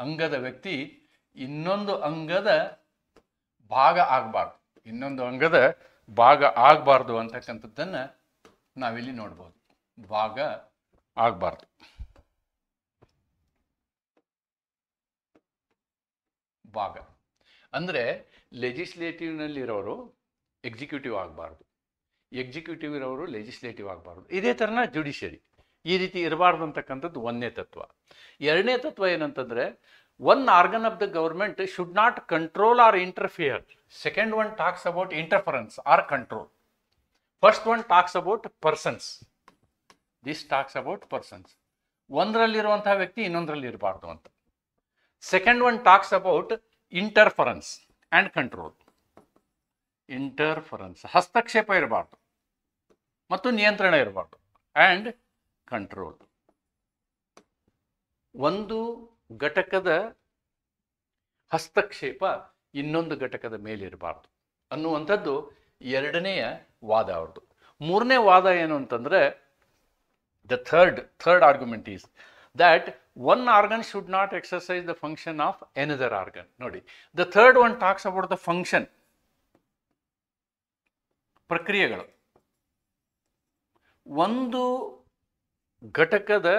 ಅಂಗದ ವ್ಯಕ್ತಿ ಇನ್ನೊಂದು ಅಂಗದ ಭಾಗ ಆಗಬಾರ್ದು, ಅಂತಕ್ಕಂಥದ್ದನ್ನು ನಾವಿಲ್ಲಿ ನೋಡ್ಬೋದು. ಭಾಗ ಆಗಬಾರ್ದು. ಭಾಗ ಅಂದರೆ ಲೆಜಿಸ್ಲೇಟಿವ್ನಲ್ಲಿರೋರು ಎಕ್ಸಿಕ್ಯೂಟಿವ್ ಆಗಬಾರ್ದು, ಎಕ್ಸಿಕ್ಯೂಟಿವ್ ಇರೋರು ಲೆಜಿಸ್ಲೇಟಿವ್ ಆಗಬಾರ್ದು. ಇದೇ ಥರನ ಜುಡಿಷರಿ ಈ ರೀತಿ ಇರಬಾರ್ದು ಅಂತಕ್ಕಂಥದ್ದು 1ನೇ ತತ್ವ. 2ನೇ ತತ್ವ ಏನಂತಂದರೆ, one organ of the government should not control or interfere. Second one talks about interference or control. First one talks about persons. This talks about persons. ಒಂದರಲ್ಲಿರುವಂತಹ ವ್ಯಕ್ತಿ ಇನ್ನೊಂದರಲ್ಲಿ ಇರಬಾರ್ದು ಅಂತ. Second one talks about interference and control. Interference, ಹಸ್ತಕ್ಷೇಪ ಇರಬಾರ್ದು ಮತ್ತು ನಿಯಂತ್ರಣ ಇರಬಾರ್ದು. And control, ಒಂದು ಘಟಕದ ಹಸ್ತಕ್ಷೇಪ ಇನ್ನೊಂದು ಘಟಕದ ಮೇಲೆ ಇರಬಾರ್ದು ಅನ್ನುವಂಥದ್ದು 2ನೇಯ ವಾದ ಅವ್ರದ್ದು. 3ನೇ ವಾದ ಏನು ಅಂತಂದರೆ, the third argument is that one organ should not exercise the function of another organ. ನೋಡಿ, the third one talks about the function, ಪ್ರಕ್ರಿಯೆಗಳು. ಒಂದು ಘಟಕದ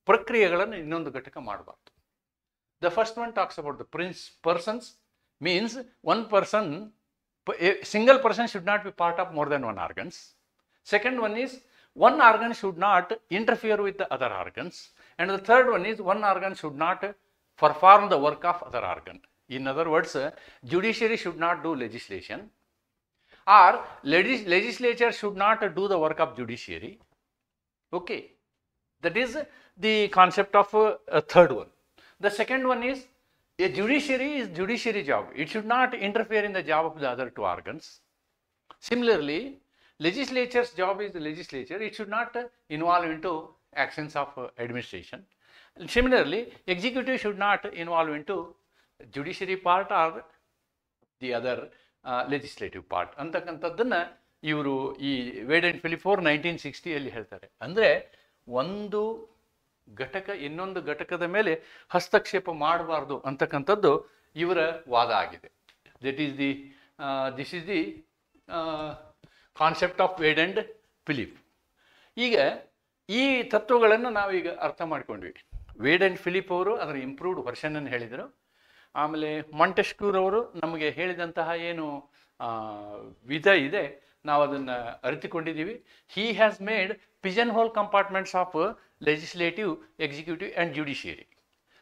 ಪ್ರಕ್ರಿಯೆಗಳನ್ನು ಇನ್ನೊಂದು ಘಟಕ ಮಾಡಬಾರ್ದು. The first one talks about the persons, means one person, a single person should not be part of more than one organs. Second one is one organ should not interfere with the other organs. And the third one is one organ should not perform the work of other organ. In other words, judiciary should not do legislation, or legislature should not do the work of judiciary. Okay, that is the concept of a third one. The second one is, a judiciary is judiciary job. It should not interfere in the job of the other 2 organs. Similarly, legislature's job is the legislature. It should not involve into actions of administration. And similarly, executive should not involve into judiciary part or the other legislative part. ಅಂತಕ್ಕಂಥದ್ದನ್ನು ಇವರು ಈ ವೇಡ್ and Philip ಅವರು 1960 ಹೇಳ್ತಾರೆ. ಅಂದರೆ ಒಂದು ಘಟಕ ಇನ್ನೊಂದು ಘಟಕದ ಮೇಲೆ ಹಸ್ತಕ್ಷೇಪ ಮಾಡಬಾರ್ದು ಅಂತಕ್ಕಂಥದ್ದು ಇವರ ವಾದ ಆಗಿದೆ. This is the concept of Wade and Philip. ಈಗ ಈ ತತ್ವಗಳನ್ನು ನಾವೀಗ ಅರ್ಥ ಮಾಡ್ಕೊಂಡ್ವಿ. ವೇಡ್ ಆ್ಯಂಡ್ ಫಿಲಿಪ್ ಅವರು ಅದರ ಇಂಪ್ರೂವ್ಡ್ ವರ್ಷನನ್ನು ಹೇಳಿದರು. ಆಮೇಲೆ ಮಾಂಟೆಸ್ಕ್ಯೂರ್ ಅವರು ನಮಗೆ ಹೇಳಿದಂತಹ ಏನು ವಿಧ ಇದೆ ನಾವು ಅದನ್ನು ಅರಿತುಕೊಂಡಿದ್ದೀವಿ. He has made pigeon hole compartments of legislative, executive and judiciary.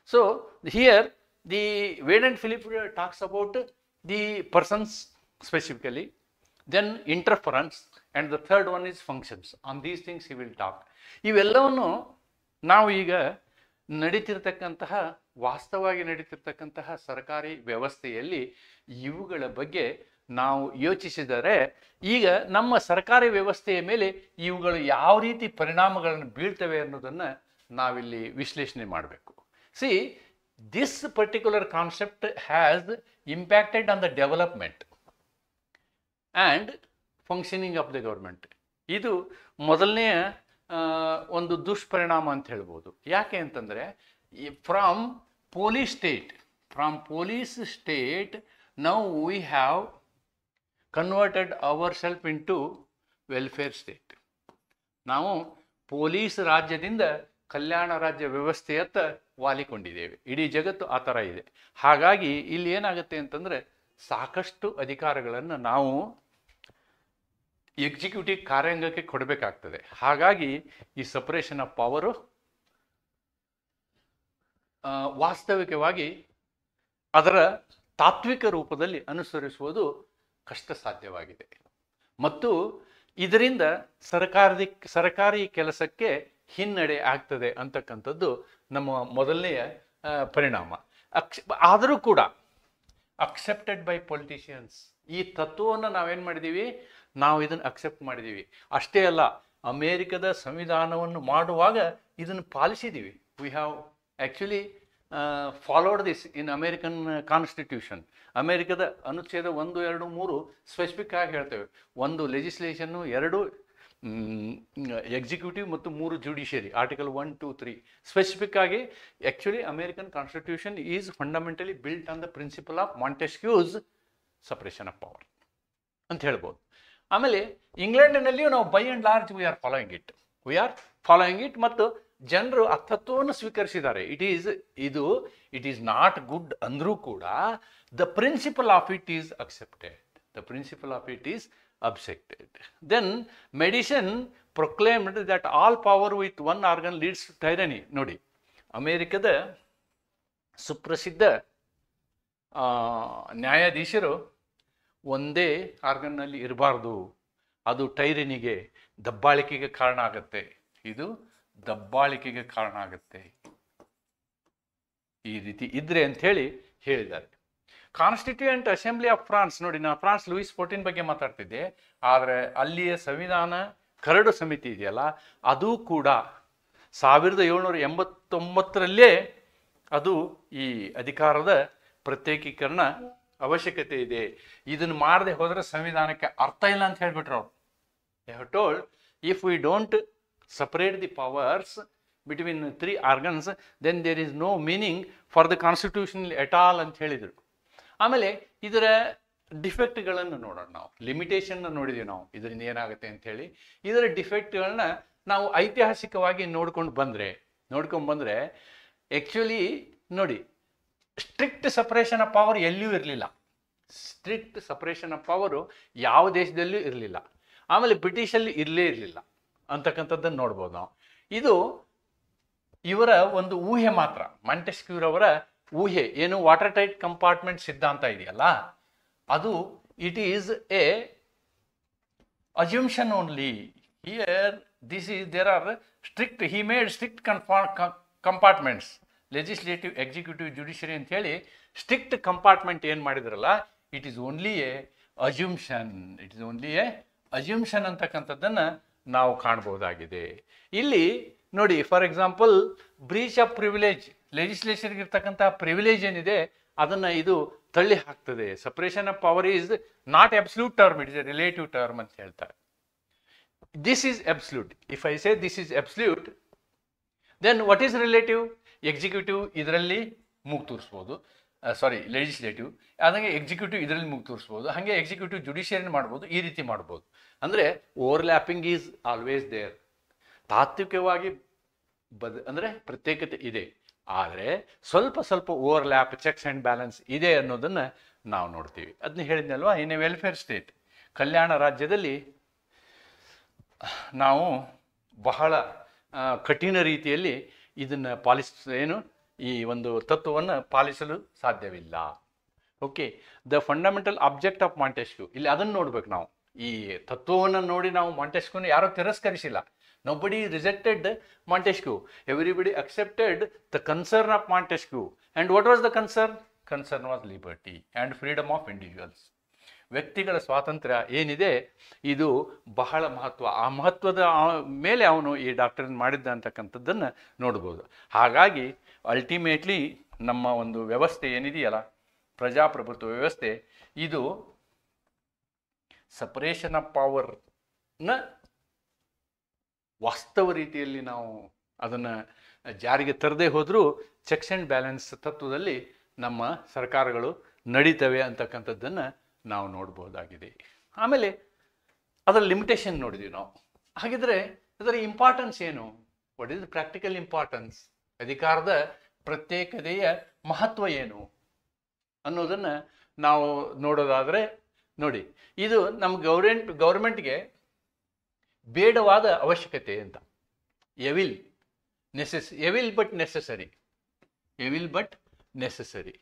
So here the Wade and Philip talks about the persons specifically, then interference, and the third one is functions. On these things he will talk. ಇವೆಲ್ಲವನ್ನು ನಾವು ಈಗ ನಡೀತಿರ್ತಕ್ಕಂತಹ ವಾಸ್ತವವಾಗಿ ನಡೀತಿರ್ತಕ್ಕಂತಹ ಸರ್ಕಾರಿ ವ್ಯವಸ್ಥೆಯಲ್ಲಿ ಇವುಗಳ ಬಗ್ಗೆ ನಾವು ಯೋಚಿಸಿದರೆ ಈಗ ನಮ್ಮ ಸರ್ಕಾರಿ ವ್ಯವಸ್ಥೆಯ ಮೇಲೆ ಇವುಗಳು ಯಾವ ರೀತಿ ಪರಿಣಾಮಗಳನ್ನು ಬೀಳ್ತವೆ ಅನ್ನೋದನ್ನು ನಾವಿಲ್ಲಿ ವಿಶ್ಲೇಷಣೆ ಮಾಡಬೇಕು. C, this particular concept has impacted on the development and functioning of the government. ಇದು ಮೊದಲನೆಯ ಒಂದು ದುಷ್ಪರಿಣಾಮ ಅಂತ ಹೇಳ್ಬೋದು. ಯಾಕೆ ಅಂತಂದರೆ from police state now we have converted our self into welfare state. ನಾವು ಪೊಲೀಸ್ ರಾಜ್ಯದಿಂದ ಕಲ್ಯಾಣ ರಾಜ್ಯ ವ್ಯವಸ್ಥೆಯತ್ತ ವಾಲಿಕೊಂಡಿದ್ದೇವೆ. ಇಡೀ ಜಗತ್ತು ಆ ಥರ ಇದೆ. ಹಾಗಾಗಿ ಇಲ್ಲಿ ಏನಾಗುತ್ತೆ ಅಂತಂದರೆ ಸಾಕಷ್ಟು ಅಧಿಕಾರಗಳನ್ನು ನಾವು ಎಕ್ಸಿಕ್ಯೂಟಿವ್ ಕಾರ್ಯಾಂಗಕ್ಕೆ ಕೊಡಬೇಕಾಗ್ತದೆ. ಹಾಗಾಗಿ ಈ ಸಪರೇಷನ್ ಆಫ್ ಪವರು ವಾಸ್ತವಿಕವಾಗಿ ಅದರ ತಾತ್ವಿಕ ರೂಪದಲ್ಲಿ ಅನುಸರಿಸುವುದು ಕಷ್ಟ ಸಾಧ್ಯವಾಗಿದೆ ಮತ್ತು ಇದರಿಂದ ಸರ್ಕಾರಿ ಕೆಲಸಕ್ಕೆ ಹಿನ್ನಡೆ ಆಗ್ತದೆ ಅಂತಕ್ಕಂಥದ್ದು ನಮ್ಮ ಮೊದಲನೆಯ ಪರಿಣಾಮ. ಆದರೂ ಕೂಡ ಅಕ್ಸೆಪ್ಟೆಡ್ ಬೈ ಪೊಲಿಟಿಷಿಯನ್ಸ್. ಈ ತತ್ವವನ್ನು ನಾವೇನು ಮಾಡಿದ್ದೀವಿ, ನಾವು ಇದನ್ನು ಅಕ್ಸೆಪ್ಟ್ ಮಾಡಿದ್ದೀವಿ. ಅಷ್ಟೇ ಅಲ್ಲ, ಅಮೇರಿಕದ ಸಂವಿಧಾನವನ್ನು ಮಾಡುವಾಗ ಇದನ್ನು ಪಾಲಿಸಿದ್ದೀವಿ. We have actually followed this in American constitution. ಅಮೇರಿಕದ ಅನುಚ್ಛೇದ 1, 2, 3 ಸ್ಪೆಸಿಫಿಕ್ ಆಗಿ ಹೇಳ್ತೇವೆ. 1 ಲೆಜಿಸ್ಲೇಷನ್ನು, 2 ಎಕ್ಸಿಕ್ಯೂಟಿವ್ ಮತ್ತು 3 ಜುಡಿಷಿಯರಿ. ಆರ್ಟಿಕಲ್ 1, 2, 3 ಸ್ಪೆಸಿಫಿಕ್ ಆಗಿ. Actually American constitution is fundamentally built on the principle of Montesquieu's separation of power ಅಂತ ಹೇಳ್ಬೋದು. ಆಮೇಲೆ ಇಂಗ್ಲೆಂಡಿನಲ್ಲಿಯೂ ನಾವು by and large we are following it ಮತ್ತು ಜನರು ಆ ತತ್ವವನ್ನು ಸ್ವೀಕರಿಸಿದ್ದಾರೆ. ಇಟ್ ಈಸ್ ನಾಟ್ ಗುಡ್ ಅಂದರೂ ಕೂಡ the principle of it is accepted. Then medicine proclaimed that all power with one organ leads to tyranny. ನೋಡಿ, ಅಮೇರಿಕದ ಸುಪ್ರಸಿದ್ಧ ನ್ಯಾಯಾಧೀಶರು ಒಂದೇ ಆರ್ಗನ್ನಲ್ಲಿ ಇರಬಾರ್ದು, ಅದು ಟೈರನಿಗೆ, ದಬ್ಬಾಳಿಕೆಗೆ ಕಾರಣ ಆಗುತ್ತೆ, ಇದು ದಬ್ಬಾಳಿಕೆಗೆ ಕಾರಣ ಆಗುತ್ತೆ, ಈ ರೀತಿ ಇದ್ರೆ ಅಂಥೇಳಿ ಹೇಳಿದ್ದಾರೆ. ಕಾನ್ಸ್ಟಿಟ್ಯೂಯೆಂಟ್ ಅಸೆಂಬ್ಲಿ ಆಫ್ ಫ್ರಾನ್ಸ್, ನೋಡಿ, ನಾನು ಫ್ರಾನ್ಸ್ ಲೂಯಿಸ್ 14 ಬಗ್ಗೆ ಮಾತಾಡ್ತಿದ್ದೆ, ಆದರೆ ಅಲ್ಲಿಯ ಸಂವಿಧಾನ ಕರಡು ಸಮಿತಿ ಇದೆಯಲ್ಲ, ಅದು ಕೂಡ 1789 ಅದು ಈ ಅಧಿಕಾರದ ಪ್ರತ್ಯೇಕೀಕರಣ ಅವಶ್ಯಕತೆ ಇದೆ, ಇದನ್ನು ಮಾಡದೆ ಹೋದರೆ ಸಂವಿಧಾನಕ್ಕೆ ಅರ್ಥ ಇಲ್ಲ ಅಂತ ಹೇಳ್ಬಿಟ್ರು ಅವರು. They have told if we don't separate the powers between 3 organs, then there is no meaning for the constitution at all ಅಂತ ಹೇಳಿದರು. ಆಮೇಲೆ ಇದರ ಡಿಫೆಕ್ಟ್ಗಳನ್ನು ನೋಡೋಣ. ನಾವು ಲಿಮಿಟೇಷನ್ ನೋಡಿದ್ದೀವಿ, ನಾವು ಇದರಿಂದ ಏನಾಗುತ್ತೆ ಅಂಥೇಳಿ. ಇದರ ಡಿಫೆಕ್ಟ್ಗಳನ್ನ ನಾವು ಐತಿಹಾಸಿಕವಾಗಿ ನೋಡ್ಕೊಂಡು ಬಂದರೆ ಆ್ಯಕ್ಚುಲಿ ನೋಡಿ, ಸ್ಟ್ರಿಕ್ಟ್ ಸಪ್ರೇಷನ್ ಆಫ್ ಪವರ್ ಎಲ್ಲಿಯೂ ಇರಲಿಲ್ಲ. ಸ್ಟ್ರಿಕ್ಟ್ ಸಪ್ರೇಷನ್ ಆಫ್ ಪವರು ಯಾವ ದೇಶದಲ್ಲೂ ಇರಲಿಲ್ಲ. ಆಮೇಲೆ ಬ್ರಿಟಿಷಲ್ಲಿ ಇರಲೇ ಇರಲಿಲ್ಲ ಅಂತಕ್ಕಂಥದ್ದನ್ನು ನೋಡ್ಬೋದು ನಾವು. ಇದು ಇವರ ಒಂದು ಊಹೆ ಮಾತ್ರ. ಮಾಂಟೆಸ್ಕ್ಯೂರ್ ಅವರ ಊಹೆ ಏನು, ವಾಟರ್ ಟೈಟ್ ಕಂಪಾರ್ಟ್ಮೆಂಟ್ ಸಿದ್ಧಾಂತ ಇದೆಯಲ್ಲ, ಅದು it is a assumption only. Here there are strict, he made strict compartments, legislative, executive, judiciary ಅಂತ ಹೇಳಿ ಸ್ಟ್ರಿಕ್ಟ್ ಕಂಪಾರ್ಟ್ಮೆಂಟ್ ಏನು ಮಾಡಿದ್ರಲ್ಲ, it is only a assumption ಅಂತಕ್ಕಂಥದ್ದನ್ನು ನಾವು ಕಾಣ್ಬೋದಾಗಿದೆ. ಇಲ್ಲಿ ನೋಡಿ, for example breach of privilege, ಲೆಜಿಸ್ಲೇಚರ್ಗೆ ಇರ್ತಕ್ಕಂಥ ಪ್ರಿವಿಲೇಜ್ ಏನಿದೆ ಅದನ್ನು ಇದು ತಳ್ಳಿ ಹಾಕ್ತದೆ. Separation of power is not absolute term, it is a relative term ಅಂತ ಹೇಳ್ತಾರೆ. This is absolute. If I say this is absolute, then what is relative? Executive ಇದರಲ್ಲಿ ಮೂಗು ತೋರಿಸ್ಬೋದು, ಸಾರಿ ಲೆಜಿಸ್ಲೇಟಿವ್, ಅದಂಗೆ ಎಕ್ಸಿಕ್ಯೂಟಿವ್ ಇದರಲ್ಲಿ ಮೂಗು ತೋರಿಸ್ಬೋದು, ಹಾಗೆ ಎಕ್ಸಿಕ್ಯೂಟಿವ್ ಜುಡಿಷಿಯರಿ ಮಾಡ್ಬೋದು, ಈ ರೀತಿ ಮಾಡ್ಬೋದು. ಅಂದರೆ ಓವರ್ಲ್ಯಾಪಿಂಗ್ ಈಸ್ ಆಲ್ವೇಸ್ ದೇರ್. ತಾತ್ವಿಕವಾಗಿ ಅಂದರೆ ಪ್ರತ್ಯೇಕತೆ ಇದೆ, ಆದರೆ ಸ್ವಲ್ಪ ಸ್ವಲ್ಪ ಓವರ್ಲ್ಯಾಪ್, ಚೆಕ್ಸ್ ಆ್ಯಂಡ್ ಬ್ಯಾಲೆನ್ಸ್ ಇದೆ ಅನ್ನೋದನ್ನು ನಾವು ನೋಡ್ತೀವಿ. ಅದನ್ನ ಹೇಳಿದ್ನಲ್ವಾ, ಇನ್ ಎ ವೆಲ್ಫೇರ್ ಸ್ಟೇಟ್, ಕಲ್ಯಾಣ ರಾಜ್ಯದಲ್ಲಿ ನಾವು ಬಹಳ ಕಠಿಣ ರೀತಿಯಲ್ಲಿ ಇದನ್ನು ಏನು ಈ ಒಂದು ತತ್ವವನ್ನು ಪಾಲಿಸಲು ಸಾಧ್ಯವಿಲ್ಲ. Okay, the fundamental object of Montesquieu, ಇಲ್ಲಿ ಅದನ್ನು ನೋಡ್ಬೇಕು ನಾವು. ಈ ತತ್ವವನ್ನು ನೋಡಿ ನಾವು ಮಾಂಟೆಸ್ಕ್ಯೂನ ಯಾರೂ ತಿರಸ್ಕರಿಸಿಲ್ಲ. Nobody rejected Montesquieu. Everybody accepted the concern of Montesquieu. And what was the concern? Concern was liberty and freedom of individuals. ವ್ಯಕ್ತಿಗಳ ಸ್ವಾತಂತ್ರ್ಯ ಏನಿದೆ ಇದು ಬಹಳ ಮಹತ್ವ. ಆ ಮಹತ್ವದ ಮೇಲೆ ಅವನು ಈ ಡಾಕ್ಟರೇಟ್ ಮಾಡಿದ್ದ ಅಂತಕ್ಕಂಥದ್ದನ್ನು ನೋಡ್ಬೋದು. ಹಾಗಾಗಿ ಅಲ್ಟಿಮೇಟ್ಲಿ ನಮ್ಮ ಒಂದು ವ್ಯವಸ್ಥೆ ಏನಿದೆಯಲ್ಲ, ಪ್ರಜಾಪ್ರಭುತ್ವ ವ್ಯವಸ್ಥೆ, ಇದು ಸಪರೇಷನ್ ಆಫ್ ಪವರ್ನ ವಾಸ್ತವ ರೀತಿಯಲ್ಲಿ ನಾವು ಅದನ್ನು ಜಾರಿಗೆ ತರದೇ ಹೋದರೂ ಚೆಕ್ಸ್ ಆ್ಯಂಡ್ ಬ್ಯಾಲೆನ್ಸ್ ತತ್ವದಲ್ಲಿ ನಮ್ಮ ಸರ್ಕಾರಗಳು ನಡೀತವೆ ಅಂತಕ್ಕಂಥದ್ದನ್ನು ನಾವು ನೋಡ್ಬೋದಾಗಿದೆ. ಆಮೇಲೆ ಅದರ ಲಿಮಿಟೇಷನ್ ನೋಡಿದ್ವಿ ನಾವು. ಹಾಗಿದ್ರೆ ಅದರ ಇಂಪಾರ್ಟೆನ್ಸ್ ಏನು? What is the practical importance? ಅಧಿಕಾರದ ಪ್ರತ್ಯೇಕತೆಯ ಮಹತ್ವ ಏನು ಅನ್ನೋದನ್ನು ನಾವು ನೋಡೋದಾದರೆ ನೋಡಿ, ಇದು ನಮ್ಮ ಗೌರ್ಮೆಂಟ್ಗೆ ಬೇಡವಾದ ಅವಶ್ಯಕತೆ ಅಂತ. Evil but necessary. Evil but necessary.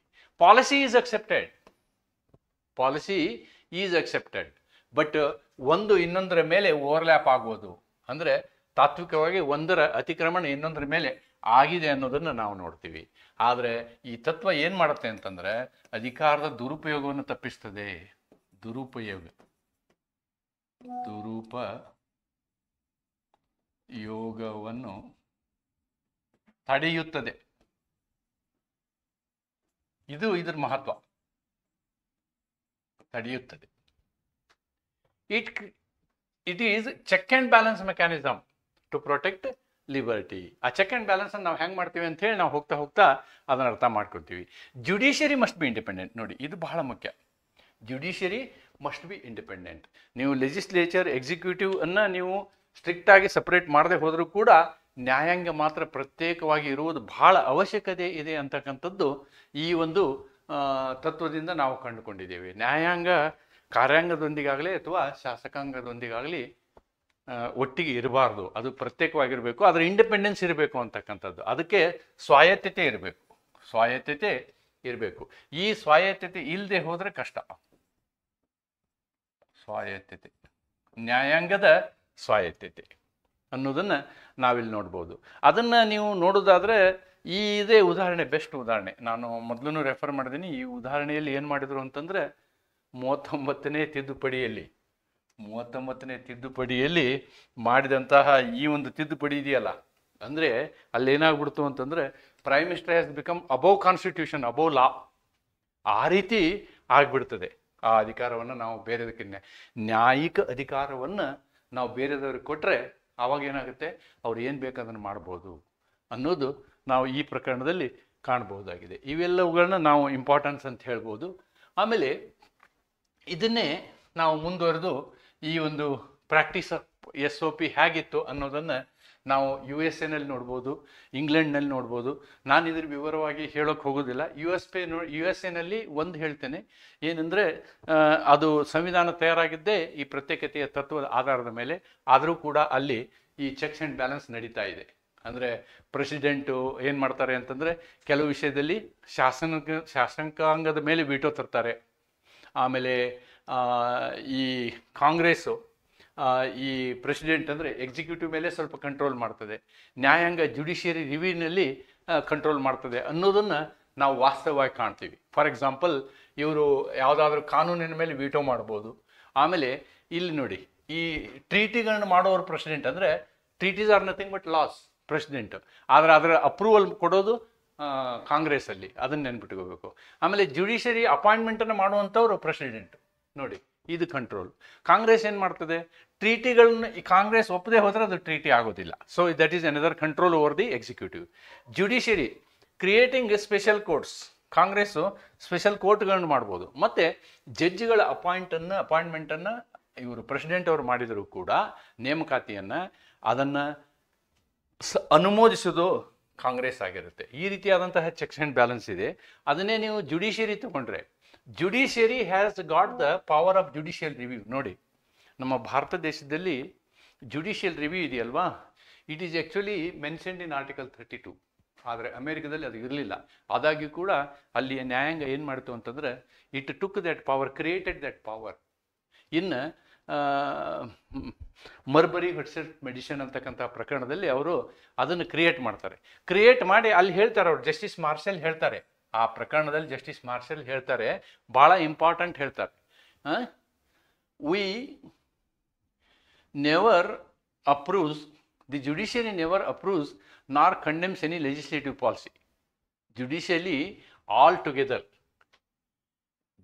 Policy is accepted. But ಒಂದು ಇನ್ನೊಂದರ ಮೇಲೆ ಓವರ್ಲ್ಯಾಪ್ ಆಗೋದು, ಅಂದರೆ ತಾತ್ವಿಕವಾಗಿ ಒಂದರ ಅತಿಕ್ರಮಣ ಇನ್ನೊಂದರ ಮೇಲೆ ಆಗಿದೆ ಅನ್ನೋದನ್ನು ನಾವು ನೋಡ್ತೀವಿ. ಆದರೆ ಈ ತತ್ವ ಏನು ಮಾಡುತ್ತೆ ಅಂತಂದರೆ ಅಧಿಕಾರದ ದುರುಪಯೋಗವನ್ನು ತಪ್ಪಿಸ್ತದೆ. ದುರುಪಯೋಗವನ್ನು ತಡೆಯುತ್ತದೆ. ಇದು ಇದರ ಮಹತ್ವ. ತಡೆಯುತ್ತದೆ. It is check and balance mechanism to protect liberty. ಆ ಚೆಕ್ ಆ್ಯಂಡ್ ಬ್ಯಾಲೆನ್ಸ್ ನಾವು ಹೆಂಗೆ ಮಾಡ್ತೀವಿ ಅಂತ ಹೇಳಿ ನಾವು ಹೋಗ್ತಾ ಹೋಗ್ತಾ ಅದನ್ನು ಅರ್ಥ ಮಾಡ್ಕೊತೀವಿ. Judiciary must be independent. ನೋಡಿ, ಇದು ಬಹಳ ಮುಖ್ಯ. Judiciary must be independent. ನೀವು ಲೆಜಿಸ್ಲೇಚರ್, ಎಕ್ಸಿಕ್ಯೂಟಿವ್ ಅನ್ನು ನೀವು ಸ್ಟ್ರಿಕ್ಟಾಗಿ ಸಪ್ರೇಟ್ ಮಾಡದೆ ಹೋದರೂ ಕೂಡ ನ್ಯಾಯಾಂಗ ಮಾತ್ರ ಪ್ರತ್ಯೇಕವಾಗಿ ಇರುವುದು ಬಹಳ ಅವಶ್ಯಕತೆ ಇದೆ ಅಂತಕ್ಕಂಥದ್ದು ಈ ಒಂದು ತತ್ವದಿಂದ ನಾವು ಕಂಡುಕೊಂಡಿದ್ದೇವೆ. ನ್ಯಾಯಾಂಗ ಕಾರ್ಯಾಂಗದೊಂದಿಗಾಗಲಿ ಅಥವಾ ಶಾಸಕಾಂಗದೊಂದಿಗಾಗಲಿ ಒಟ್ಟಿಗೆ ಇರಬಾರ್ದು, ಅದು ಪ್ರತ್ಯೇಕವಾಗಿರಬೇಕು, ಅದರ ಇಂಡಿಪೆಂಡೆನ್ಸ್ ಇರಬೇಕು ಅಂತಕ್ಕಂಥದ್ದು. ಅದಕ್ಕೆ ಸ್ವಾಯತ್ತತೆ ಇರಬೇಕು. ಈ ಸ್ವಾಯತ್ತತೆ ಇಲ್ಲದೆ ಹೋದರೆ ಕಷ್ಟ. ನ್ಯಾಯಾಂಗದ ಸ್ವಾಯತ್ತತೆ ಅನ್ನೋದನ್ನು ನಾವಿಲ್ಲಿ ನೋಡ್ಬೋದು. ಅದನ್ನು ನೀವು ನೋಡೋದಾದರೆ ಇದೇ ಉದಾಹರಣೆ, ಬೆಸ್ಟ್ ಉದಾಹರಣೆ. ನಾನು ಮೊದಲು ರೆಫರ್ ಮಾಡಿದ್ದೀನಿ. ಈ ಉದಾಹರಣೆಯಲ್ಲಿ ಏನು ಮಾಡಿದರು ಅಂತಂದರೆ 39ನೇ ತಿದ್ದುಪಡಿಯಲ್ಲಿ ಮಾಡಿದಂತಹ ಈ ಒಂದು ತಿದ್ದುಪಡಿ ಇದೆಯಲ್ಲ, ಅಂದರೆ ಅಲ್ಲೇನಾಗ್ಬಿಡ್ತು ಅಂತಂದರೆ prime minister has become above constitution, above law. ಆ ರೀತಿ ಆಗಿಬಿಡ್ತದೆ. ಆ ಅಧಿಕಾರವನ್ನು ನಾವು ಬೇರೆದಕ್ಕೆ, ನ್ಯಾಯಿಕ ಅಧಿಕಾರವನ್ನು ನಾವು ಬೇರೆದವ್ರಿಗೆ ಕೊಟ್ಟರೆ ಆವಾಗ ಏನಾಗುತ್ತೆ, ಅವ್ರು ಏನು ಬೇಕಾದನ್ನು ಮಾಡ್ಬೋದು ಅನ್ನೋದು ನಾವು ಈ ಪ್ರಕರಣದಲ್ಲಿ ಕಾಣ್ಬೋದಾಗಿದೆ. ಇವೆಲ್ಲವುಗಳನ್ನ ನಾವು ಇಂಪಾರ್ಟೆನ್ಸ್ ಅಂತ ಹೇಳ್ಬೋದು. ಆಮೇಲೆ ಇದನ್ನೇ ನಾವು ಮುಂದುವರೆದು ಈ ಒಂದು ಪ್ರಾಕ್ಟೀಸ್ ಆಫ್ SOP ಹೇಗಿತ್ತು ಅನ್ನೋದನ್ನು ನಾವು USA ನೋಡ್ಬೋದು, ಇಂಗ್ಲೆಂಡ್ನಲ್ಲಿ ನೋಡ್ಬೋದು. ನಾನು ಇದ್ರ ವಿವರವಾಗಿ ಹೇಳೋಕ್ಕೆ ಹೋಗೋದಿಲ್ಲ. USA ಒಂದು ಹೇಳ್ತೇನೆ, ಏನಂದರೆ ಅದು ಸಂವಿಧಾನ ತಯಾರಾಗಿದ್ದೇ ಈ ಪ್ರತ್ಯೇಕತೆಯ ತತ್ವದ ಆಧಾರದ ಮೇಲೆ. ಆದರೂ ಕೂಡ ಅಲ್ಲಿ ಈ ಚೆಕ್ಸ್ ಆ್ಯಂಡ್ ಬ್ಯಾಲೆನ್ಸ್ ನಡೀತಾ ಇದೆ. ಅಂದರೆ ಪ್ರೆಸಿಡೆಂಟು ಏನು ಮಾಡ್ತಾರೆ ಅಂತಂದರೆ ಕೆಲವು ವಿಷಯದಲ್ಲಿ ಶಾಸಕಾಂಗದ ಮೇಲೆ ವೀಟೋ ತರ್ತಾರೆ. ಆಮೇಲೆ ಈ ಕಾಂಗ್ರೆಸ್ಸು ಈ ಪ್ರೆಸಿಡೆಂಟ್ ಅಂದರೆ ಎಕ್ಸಿಕ್ಯೂಟಿವ್ ಮೇಲೆ ಸ್ವಲ್ಪ ಕಂಟ್ರೋಲ್ ಮಾಡ್ತದೆ. ನ್ಯಾಯಾಂಗ ಜುಡಿಷಿಯರಿ ರಿವ್ಯೂನಲ್ಲಿ ಕಂಟ್ರೋಲ್ ಮಾಡ್ತದೆ ಅನ್ನೋದನ್ನು ನಾವು ವಾಸ್ತವವಾಗಿ ಕಾಣ್ತೀವಿ. ಫಾರ್ ಎಕ್ಸಾಂಪಲ್, ಇವರು ಯಾವುದಾದ್ರೂ ಕಾನೂನಿನ ಮೇಲೆ ವೀಟೋ ಮಾಡ್ಬೋದು. ಆಮೇಲೆ ಇಲ್ಲಿ ನೋಡಿ, ಈ ಟ್ರೀಟಿಗಳನ್ನ ಮಾಡೋರು ಪ್ರೆಸಿಡೆಂಟ್. ಅಂದರೆ treaties are nothing but loss, president. ಆದರೆ ಅದರ ಅಪ್ರೂವಲ್ ಕೊಡೋದು ಕಾಂಗ್ರೆಸ್ಸಲ್ಲಿ, ಅದನ್ನು ನೆನ್ಪಿಟ್ಕೋಬೇಕು. ಆಮೇಲೆ ಜುಡಿಷರಿ ಅಪಾಯಿಂಟ್ಮೆಂಟನ್ನು ಮಾಡುವಂಥವ್ರು ಪ್ರೆಸಿಡೆಂಟ್. ನೋಡಿ, ಇದು ಕಂಟ್ರೋಲ್. ಕಾಂಗ್ರೆಸ್ ಏನು ಮಾಡ್ತದೆ, ಟ್ರೀಟಿಗಳನ್ನ ಈ ಕಾಂಗ್ರೆಸ್ ಒಪ್ಪದೆ ಹೋದರೆ ಅದು ಟ್ರೀಟಿ ಆಗೋದಿಲ್ಲ. So that is another control over the executive. Judiciary creating special courts, Congress special ಕೋರ್ಟ್ಗಳನ್ನು ಮಾಡ್ಬೋದು. ಮತ್ತು ಜಡ್ಜ್ಗಳ ಅಪಾಯಿಂಟ್ಮೆಂಟನ್ನು ಇವರು ಪ್ರೆಸಿಡೆಂಟ್ ಅವರು ಮಾಡಿದರೂ ಕೂಡ ನೇಮಕಾತಿಯನ್ನು ಅದನ್ನು ಅನುಮೋದಿಸೋದು ಕಾಂಗ್ರೆಸ್ ಆಗಿರುತ್ತೆ. ಈ ರೀತಿಯಾದಂತಹ ಚೆಕ್ಸ್ ಆ್ಯಂಡ್ ಬ್ಯಾಲೆನ್ಸ್ ಇದೆ. ಅದನ್ನೇ ನೀವು ಜುಡಿಷಿಯರಿ ತಗೊಂಡ್ರೆ, judiciary has got the power of judicial review. ನೋಡಿ, ನಮ್ಮ ಭಾರತ ದೇಶದಲ್ಲಿ ಜುಡಿಷಿಯಲ್ ರಿವ್ಯೂ ಇದೆಯಲ್ವಾ, it is actually mentioned in article 32. ಆದರೆ ಅಮೇರಿಕದಲ್ಲಿ ಅದು ಇರಲಿಲ್ಲ. ಆದಾಗ್ಯೂ ಕೂಡ ಅಲ್ಲಿಯ ನ್ಯಾಯಾಂಗ ಏನು ಮಾಡ್ತು ಅಂತಂದರೆ, it took that power, created that power. ಇನ್ನು ಮರ್ಬರಿ ಹೊಡ್ಸೆಟ್ ಮೆಡಿಸಿನ್ ಅಂತಕ್ಕಂಥ ಪ್ರಕರಣದಲ್ಲಿ ಅವರು ಅದನ್ನು ಕ್ರಿಯೇಟ್ ಮಾಡ್ತಾರೆ. ಕ್ರಿಯೇಟ್ ಮಾಡಿ ಅಲ್ಲಿ ಹೇಳ್ತಾರೆ, ಅವರು ಜಸ್ಟಿಸ್ ಮಾರ್ಷಲ್ ಹೇಳ್ತಾರೆ, ಆ ಪ್ರಕರಣದಲ್ಲಿ ಜಸ್ಟಿಸ್ ಮಾರ್ಷಲ್ ಹೇಳ್ತಾರೆ, ಭಾಳ ಇಂಪಾರ್ಟೆಂಟ್ ಹೇಳ್ತಾರೆ, we never approves, the judiciary never approves nor condemns any legislative policy. Judicially all together.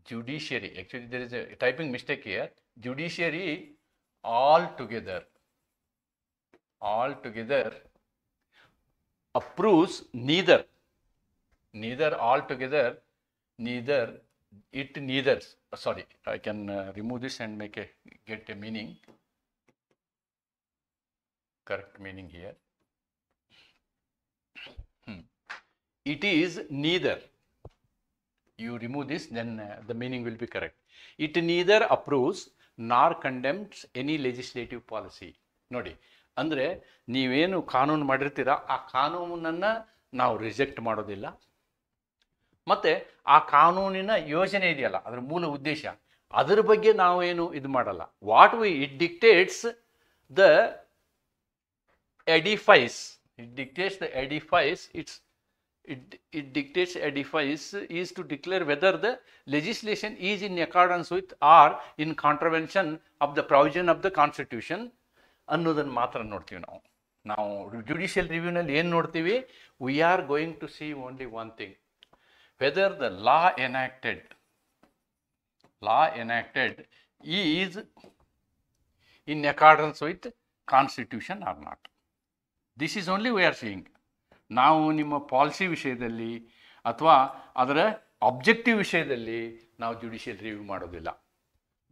Judiciary, actually there is a typing mistake here. Judiciary all together approves neither altogether, neither it neither. Sorry, I can remove this and get a meaning, correct meaning here. It is neither. You remove this, then the meaning will be correct. It neither approves nor condemns any legislative policy. ನೋಡಿ, ಅಂದರೆ ನೀವೇನು ಕಾನೂನು ಮಾಡಿರ್ತೀರ ಆ ಕಾನೂನನ್ನು ನಾವು reject ಮಾಡೋದಿಲ್ಲ, ಮತ್ತು ಆ ಕಾನೂನಿನ ಯೋಜನೆ ಇದೆಯಲ್ಲ ಅದರ ಮೂಲ ಉದ್ದೇಶ ಅದರ ಬಗ್ಗೆ ನಾವೇನು ಇದು ಮಾಡಲ್ಲ. It dictates the edifice. It dictates the edifice. It dictates edifice is to declare whether the legislation is in accordance with or in contravention of the provision of the constitution ಅನ್ನೋದನ್ನು ಮಾತ್ರ ನೋಡ್ತೀವಿ. ನಾವು ಜುಡಿಷಿಯಲ್ ರಿವ್ಯೂನಲ್ಲಿ ಏನು ನೋಡ್ತೀವಿ, we are going to see only one thing, whether the law enacted is in accordance with constitution or not. This is only we are seeing. ನಾವು ನಿಮ್ಮ policy ವಿಷಯದಲ್ಲಿ ಅಥವಾ ಅದರ ಆಬ್ಜೆಕ್ಟಿವ್ ವಿಷಯದಲ್ಲಿ ನಾವು ಜುಡಿಷಿಯಲ್ ರಿವ್ಯೂ ಮಾಡೋದಿಲ್ಲ.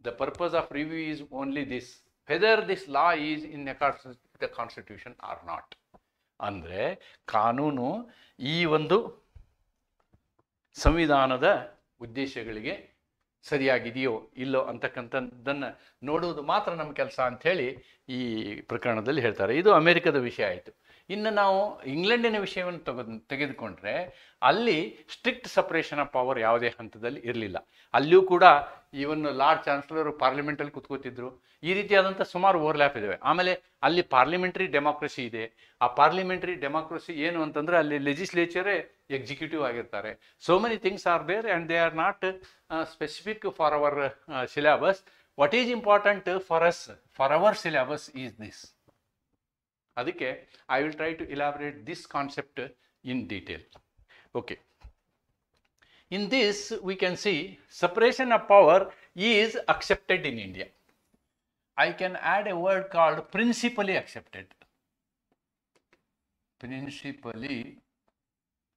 The purpose of review is only this, whether this law is in accords with the constitution or not. ಅಂದರೆ ಕಾನೂನು ಈ ಒಂದು ಸಂವಿಧಾನದ ಉದ್ದೇಶಗಳಿಗೆ ಸರಿಯಾಗಿದೆಯೋ ಇಲ್ಲೋ ಅಂತಕ್ಕಂಥದ್ದನ್ನು ನೋಡುವುದು ಮಾತ್ರ ನಮ್ಮ ಕೆಲಸ ಅಂಥೇಳಿ ಈ ಪ್ರಕರಣದಲ್ಲಿ ಹೇಳ್ತಾರೆ. ಇದು ಅಮೆರಿಕದ ವಿಷಯ ಆಯಿತು. ಇನ್ನು ನಾವು ಇಂಗ್ಲೆಂಡಿನ ವಿಷಯವನ್ನು ತೆಗೆದುಕೊಂಡ್ರೆ ಅಲ್ಲಿ ಸ್ಟ್ರಿಕ್ಟ್ ಸಪ್ರೇಷನ್ ಆಫ್ ಪವರ್ ಯಾವುದೇ ಹಂತದಲ್ಲಿ ಇರಲಿಲ್ಲ. ಅಲ್ಲಿಯೂ ಕೂಡ ಈವನ್ ಲಾರ್ಡ್ ಚಾನ್ಸಲರು ಪಾರ್ಲಿಮೆಂಟಲ್ಲಿ ಕೂತ್ಕೋತಿದ್ರು. ಈ ರೀತಿಯಾದಂಥ ಸುಮಾರು ಓವರ್ಲ್ಯಾಪ್ ಇದ್ದಾವೆ. ಆಮೇಲೆ ಅಲ್ಲಿ ಪಾರ್ಲಿಮೆಂಟ್ರಿ ಡೆಮಾಕ್ರಸಿ ಇದೆ. ಆ ಪಾರ್ಲಿಮೆಂಟ್ರಿ ಡೆಮಾಕ್ರಸಿ ಏನು ಅಂತಂದರೆ ಅಲ್ಲಿ ಲೆಜಿಸ್ಲೇಚರೇ ಎಕ್ಸಿಕ್ಯೂಟಿವ್ ಆಗಿರ್ತಾರೆ. So many things are there and they are not specific for our syllabus. What is important for our syllabus is this. ಅದಕ್ಕೆ I will try to elaborate this concept in detail. Okay, in this we can see separation of power is accepted in India. I can add a word called principally accepted. Principally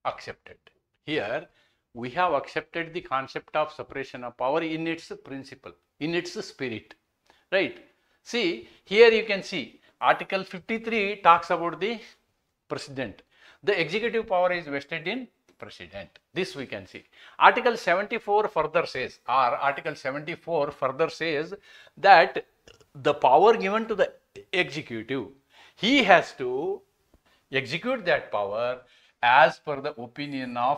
accepted. Here we have accepted the concept of separation of power in its principle, in its spirit, right? See, here you can see Article 53 talks about the president. The executive power is vested in president. This we can see. Article 74 further says, that the power given to the executive, he has to execute that power as per the opinion of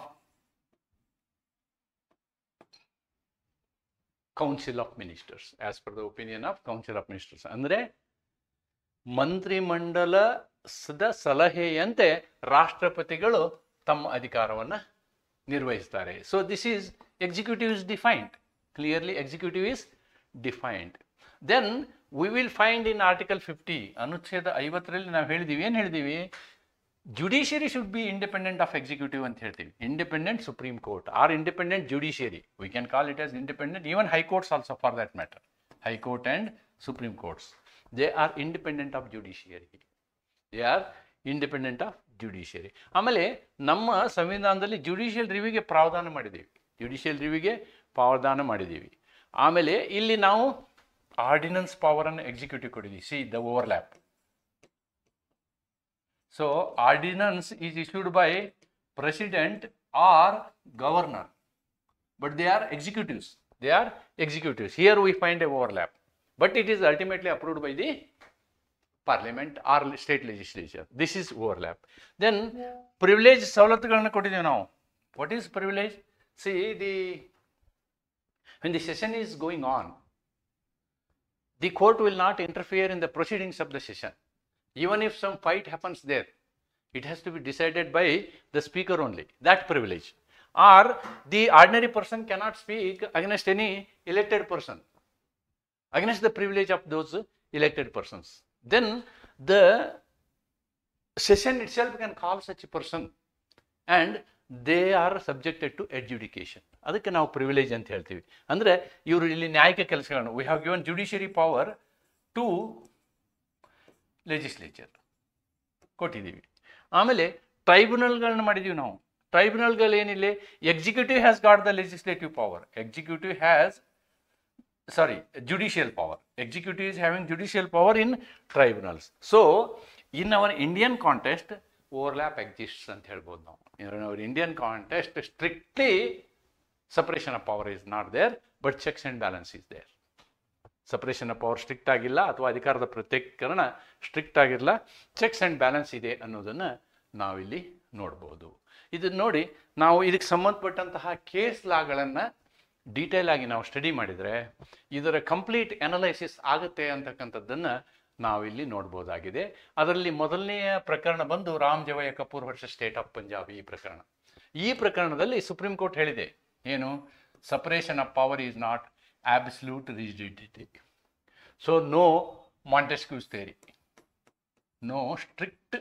Council of Ministers. As per the opinion of Council of Ministers. ಅಂದರೆ ಮಂತ್ರಿಮಂಡಲದ ಸಲಹೆಯಂತೆ ರಾಷ್ಟ್ರಪತಿಗಳು ತಮ್ಮ ಅಧಿಕಾರವನ್ನು ನಿರ್ವಹಿಸ್ತಾರೆ. So this is executive is defined clearly. Executive is defined. Then we will find in article 50 ಅನುಚ್ಛೇದ 50ರಲ್ಲಿ ನಾವು ಹೇಳಿದ್ದೀವಿ, ಏನು ಹೇಳಿದ್ದೀವಿ, judiciary should be independent of executive ಅಂತ ಹೇಳ್ತೀವಿ. Independent supreme court or independent judiciary, we can call it as independent, even high courts also for that matter. High court and supreme courts, they are independent of judiciary. They are independent of judiciary. ಆಮೇಲೆ ನಮ್ಮ ಸಂವಿಧಾನದಲ್ಲಿ judicial ರಿವ್ಯೂಗೆ ಪ್ರಾವಧಾನ ಮಾಡಿದ್ದೀವಿ, judicial ರಿವ್ಯೂಗೆ ಪ್ರಾವಧಾನ ಮಾಡಿದ್ದೀವಿ. ಆಮೇಲೆ ಇಲ್ಲಿ ನಾವು ordinance ಪವರನ್ನು executive ಕೊಟ್ಟಿದ್ದೀವಿ. C the overlap. So ordinance is issued by president or governor, but they are executives. They are executives. Here we find a overlap, but it is ultimately approved by the parliament or state legislature. This is overlap. Then privilege ಸವಲತ್ತುಗಳನ್ನು ಕೊಟ್ಟಿದ್ದೇವೆ ನಾವು. What is privilege? See, when the session is going on, the court will not interfere in the proceedings of the session. Even if some fight happens there, it has to be decided by the speaker only, that privilege. Or the ordinary person cannot speak against any elected person, against the privilege of those elected persons. Then the session itself can call such a person and they are subjected to adjudication. ಅದಕ್ಕೆ ನಾವು privilege ಅಂತ ಹೇಳ್ತೀವಿ. ಅಂದರೆ ಇವರು ಇಲ್ಲಿ ನ್ಯಾಯಿಕ ಕೆಲಸಗಳನ್ನು, we have given judiciary power to legislature ಕೊಟ್ಟಿದ್ದೀವಿ. ಆಮೇಲೆ ಟ್ರೈಬ್ಯುನಲ್ಗಳನ್ನ ಮಾಡಿದ್ದೀವಿ ನಾವು. ಟ್ರೈಬ್ಯುನಲ್ಗಳು ಏನಿಲ್ಲ, executive has got the legislative power, executive has judicial power, executive is having judicial power in tribunals. So in our Indian contest overlap exists ಅಂತ ಹೇಳ್ಬೋದು ನಾವು. In our Indian contest strictly separation of power is not there, but checks and balance is there. Separation of power strict ಆಗಿಲ್ಲ, ಅಥವಾ ಅಧಿಕಾರದ ಪ್ರತ್ಯೇಕೀಕರಣ strict ಆಗಿರಲ್ಲ, checks and balance ಇದೆ ಅನ್ನೋದನ್ನು ನಾವಿಲ್ಲಿ ನೋಡ್ಬೋದು. ಇದನ್ನು ನೋಡಿ ನಾವು ಇದಕ್ಕೆ ಸಂಬಂಧಪಟ್ಟಂತಹ ಕೇಸ್ ಲಾಗಳನ್ನು ಡೀಟೇಲ್ ಆಗಿ ನಾವು ಸ್ಟಡಿ ಮಾಡಿದರೆ ಇದರ ಕಂಪ್ಲೀಟ್ ಅನಲೈಸಿಸ್ ಆಗುತ್ತೆ ಅಂತಕ್ಕಂಥದ್ದನ್ನು ನಾವಿಲ್ಲಿ ನೋಡ್ಬೋದಾಗಿದೆ. ಅದರಲ್ಲಿ ಮೊದಲನೆಯ ಪ್ರಕರಣ ಬಂದು Ram Jawaya Kapur versus state of Punjab. ಈ ಪ್ರಕರಣದಲ್ಲಿ ಸುಪ್ರೀಂ ಕೋರ್ಟ್ ಹೇಳಿದೆ ಏನು, separation of power is not absolute rigidity. So no Montesquieu's theory, no strict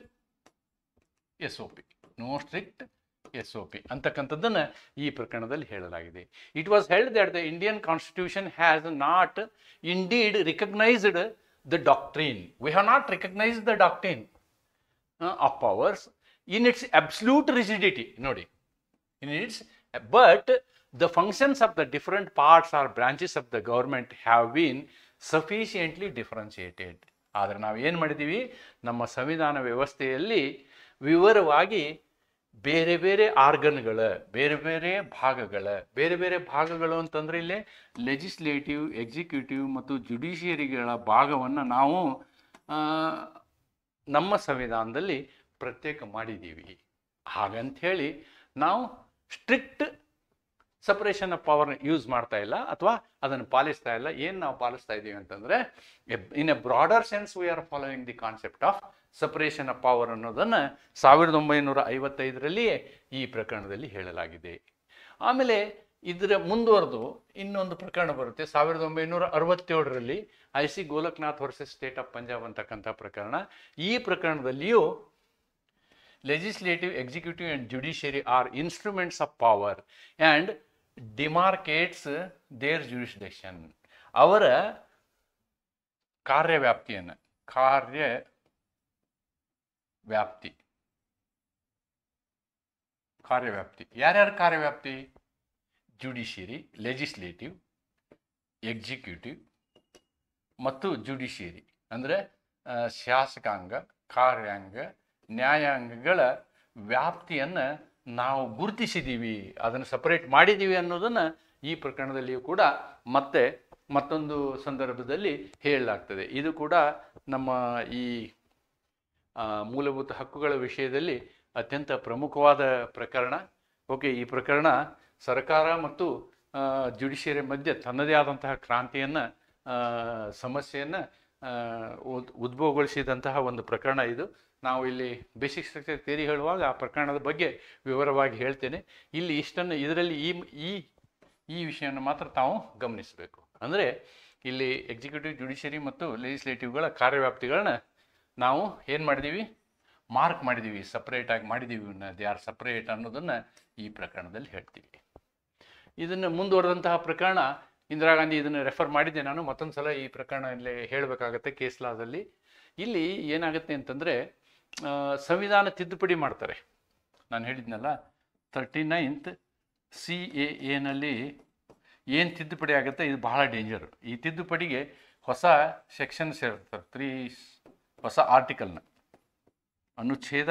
SOP, no strict SOP ಅಂತಕ್ಕಂಥದ್ದನ್ನು ಈ ಪ್ರಕರಣದಲ್ಲಿ ಹೇಳಲಾಗಿದೆ. It was held that the Indian Constitution has not indeed recognized the doctrine. We have not recognized the doctrine of powers in its absolute rigidity. ನೋಡಿ, in its, but the functions of the different parts or branches of the government have been sufficiently differentiated. ಆದರೆ ನಾವು ಏನು ಮಾಡಿದ್ದೀವಿ, ನಮ್ಮ ಸಂವಿಧಾನ ವ್ಯವಸ್ಥೆಯಲ್ಲಿ ವಿವರವಾಗಿ ಬೇರೆ ಬೇರೆ ಆರ್ಗನ್ಗಳ ಬೇರೆ ಬೇರೆ ಭಾಗಗಳು ಅಂತಂದರೆ ಇಲ್ಲೇ ಲೆಜಿಸ್ಲೇಟಿವ್, ಎಕ್ಸಿಕ್ಯೂಟಿವ್ ಮತ್ತು ಜುಡಿಷಿಯರಿಗಳ ಭಾಗವನ್ನು ನಾವು ನಮ್ಮ ಸಂವಿಧಾನದಲ್ಲಿ ಪ್ರತ್ಯೇಕ ಮಾಡಿದ್ದೀವಿ. ಹಾಗಂಥೇಳಿ ನಾವು ಸ್ಟ್ರಿಕ್ಟ್ ಸಪರೇಷನ್ ಆಫ್ ಪವರ್ನ ಯೂಸ್ ಮಾಡ್ತಾ ಇಲ್ಲ ಅಥವಾ ಅದನ್ನು ಪಾಲಿಸ್ತಾ ಇಲ್ಲ. ಏನು ನಾವು ಪಾಲಿಸ್ತಾ ಇದ್ದೀವಿ ಅಂತಂದರೆ, in a broader sense V are following the concept of separation of power ಅನ್ನೋದನ್ನು 1955ರಲ್ಲಿಯೇ ಈ ಪ್ರಕರಣದಲ್ಲಿ ಹೇಳಲಾಗಿದೆ. ಆಮೇಲೆ ಇದರ ಮುಂದುವರೆದು ಇನ್ನೊಂದು ಪ್ರಕರಣ ಬರುತ್ತೆ 1967ರಲ್ಲಿ IC Golaknath versus state of Punjab ಅಂತಕ್ಕಂಥ ಪ್ರಕರಣ. ಈ ಪ್ರಕರಣದಲ್ಲಿಯೂ legislative, executive and judiciary are instruments of power and demarcates their jurisdiction. ಅವರ ಕಾರ್ಯವ್ಯಾಪ್ತಿ ಯಾರ್ಯಾರ ಕಾರ್ಯವ್ಯಾಪ್ತಿ? ಜುಡಿಷಿಯರಿ, ಲೆಜಿಸ್ಲೇಟಿವ್, ಎಕ್ಸಿಕ್ಯೂಟಿವ್ ಮತ್ತು ಜುಡಿಷಿಯರಿ ಅಂದರೆ ಶಾಸಕಾಂಗ, ಕಾರ್ಯಾಂಗ, ನ್ಯಾಯಾಂಗಗಳ ವ್ಯಾಪ್ತಿಯನ್ನು ನಾವು ಗುರುತಿಸಿದ್ದೀವಿ, ಅದನ್ನು ಸಪರೇಟ್ ಮಾಡಿದ್ದೀವಿ ಅನ್ನೋದನ್ನು ಈ ಪ್ರಕರಣದಲ್ಲಿಯೂ ಕೂಡ ಮತ್ತೊಂದು ಸಂದರ್ಭದಲ್ಲಿ ಹೇಳಲಾಗ್ತದೆ. ಇದು ಕೂಡ ನಮ್ಮ ಈ ಮೂಲಭೂತ ಹಕ್ಕುಗಳ ವಿಷಯದಲ್ಲಿ ಅತ್ಯಂತ ಪ್ರಮುಖವಾದ ಪ್ರಕರಣ. ಓಕೆ, ಈ ಪ್ರಕರಣ ಸರ್ಕಾರ ಮತ್ತು ಜುಡಿಷಿಯರಿ ಮಧ್ಯೆ ತನ್ನದೇ ಆದಂತಹ ಕ್ರಾಂತಿಯನ್ನು, ಸಮಸ್ಯೆಯನ್ನು ಉದ್ಭವಗೊಳಿಸಿದಂತಹ ಒಂದು ಪ್ರಕರಣ ಇದು. ನಾವು ಇಲ್ಲಿ ಬೇಸಿಕ್ ಸ್ಟ್ರಕ್ಚರ್ ಥಿಯರಿ ಹೇಳುವಾಗ ಆ ಪ್ರಕರಣದ ಬಗ್ಗೆ ವಿವರವಾಗಿ ಹೇಳ್ತೇನೆ. ಇಲ್ಲಿ ಇದರಲ್ಲಿ ಈ ವಿಷಯವನ್ನು ಮಾತ್ರ ತಾವು ಗಮನಿಸಬೇಕು. ಅಂದರೆ ಇಲ್ಲಿ ಎಕ್ಸಿಕ್ಯೂಟಿವ್, ಜುಡಿಷಿಯರಿ ಮತ್ತು ಲೆಜಿಸ್ಲೇಟಿವ್ಗಳ ಕಾರ್ಯವ್ಯಾಪ್ತಿಗಳನ್ನ ನಾವು ಏನು ಮಾಡಿದ್ದೀವಿ, ಮಾರ್ಕ್ ಮಾಡಿದ್ದೀವಿ, ಸಪ್ರೇಟಾಗಿ ಮಾಡಿದ್ದೀವಿ, ದೇ ಆರ್ ಸಪ್ರೇಟ್ ಅನ್ನೋದನ್ನು ಈ ಪ್ರಕರಣದಲ್ಲಿ ಹೇಳ್ತೀವಿ. ಇದನ್ನು ಮುಂದುವರೆದಂತಹ ಪ್ರಕರಣ ಇಂದಿರಾ ಗಾಂಧಿ, ಇದನ್ನು ರೆಫರ್ ಮಾಡಿದ್ದೆ ನಾನು, ಮತ್ತೊಂದು ಸಲ ಈ ಪ್ರಕರಣ ಇಲ್ಲಿ ಹೇಳಬೇಕಾಗತ್ತೆ ಕೇಸ್ ಲಾದಲ್ಲಿ. ಇಲ್ಲಿ ಏನಾಗುತ್ತೆ ಅಂತಂದರೆ ಸಂವಿಧಾನ ತಿದ್ದುಪಡಿ ಮಾಡ್ತಾರೆ. ನಾನು ಹೇಳಿದ್ನಲ್ಲ 39th CAA ಏನು ತಿದ್ದುಪಡಿ ಆಗುತ್ತೆ, ಇದು ಬಹಳ ಡೇಂಜರ್. ಈ ತಿದ್ದುಪಡಿಗೆ ಹೊಸ ಸೆಕ್ಷನ್ ಸೇರ್ತಾರೆ, ಹೊಸ ಆರ್ಟಿಕಲ್ನ ಅನುಚ್ಛೇದ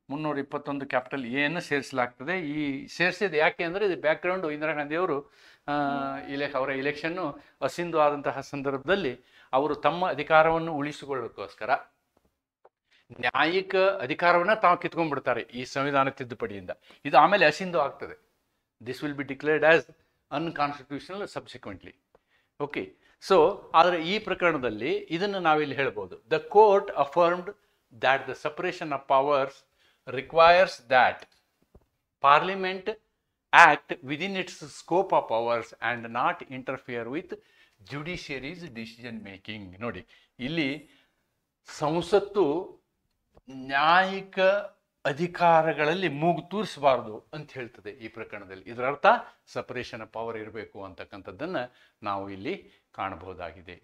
321 ಕ್ಯಾಪಿಟಲ್ ಎಯನ್ನು ಸೇರಿಸಲಾಗ್ತದೆ. ಈ ಸೇರಿಸಿದ್ದು ಯಾಕೆ ಅಂದರೆ ಇದು ಬ್ಯಾಕ್ಗ್ರೌಂಡು ಇಂದಿರಾ ಗಾಂಧಿಯವರು ಅವರ ಇಲೆಕ್ಷನ್ನು ಅಸಿಂಧು ಆದಂತಹ ಸಂದರ್ಭದಲ್ಲಿ ಅವರು ತಮ್ಮ ಅಧಿಕಾರವನ್ನು ಉಳಿಸಿಕೊಳ್ಳೋಕ್ಕೋಸ್ಕರ ನ್ಯಾಯಿಕ ಅಧಿಕಾರವನ್ನು ತಾವು ಕಿತ್ಕೊಂಡ್ಬಿಡ್ತಾರೆ ಈ ಸಂವಿಧಾನ ತಿದ್ದುಪಡಿಯಿಂದ. ಇದು ಆಮೇಲೆ ಅಸಿಂಧು ಆಗ್ತದೆ. This will be declared as unconstitutional subsequently. Okay, so ಆದರೆ ಈ ಪ್ರಕರಣದಲ್ಲಿ ಇದನ್ನು ನಾವಿಲ್ಲಿ ಹೇಳ್ಬೋದು. The court affirmed that the separation of powers requires that Parliament act within its scope of powers and not interfere with judiciary's decision making. ನೋಡಿ, ಇಲ್ಲಿ ಸಂಸತ್ತು ನ್ಯಾಯಿಕ ಅಧಿಕಾರಗಳಲ್ಲಿ ಮೂಗು ತೂರಿಸಬಾರ್ದು ಅಂತ ಹೇಳ್ತದೆ ಈ ಪ್ರಕರಣದಲ್ಲಿ. ಇದರ ಅರ್ಥ ಸಪರೇಷನ್ ಆಫ್ ಪವರ್ ಇರಬೇಕು ಅಂತಕ್ಕಂಥದ್ದನ್ನು ನಾವು ಇಲ್ಲಿ ಕಾಣಬಹುದಾಗಿದೆ.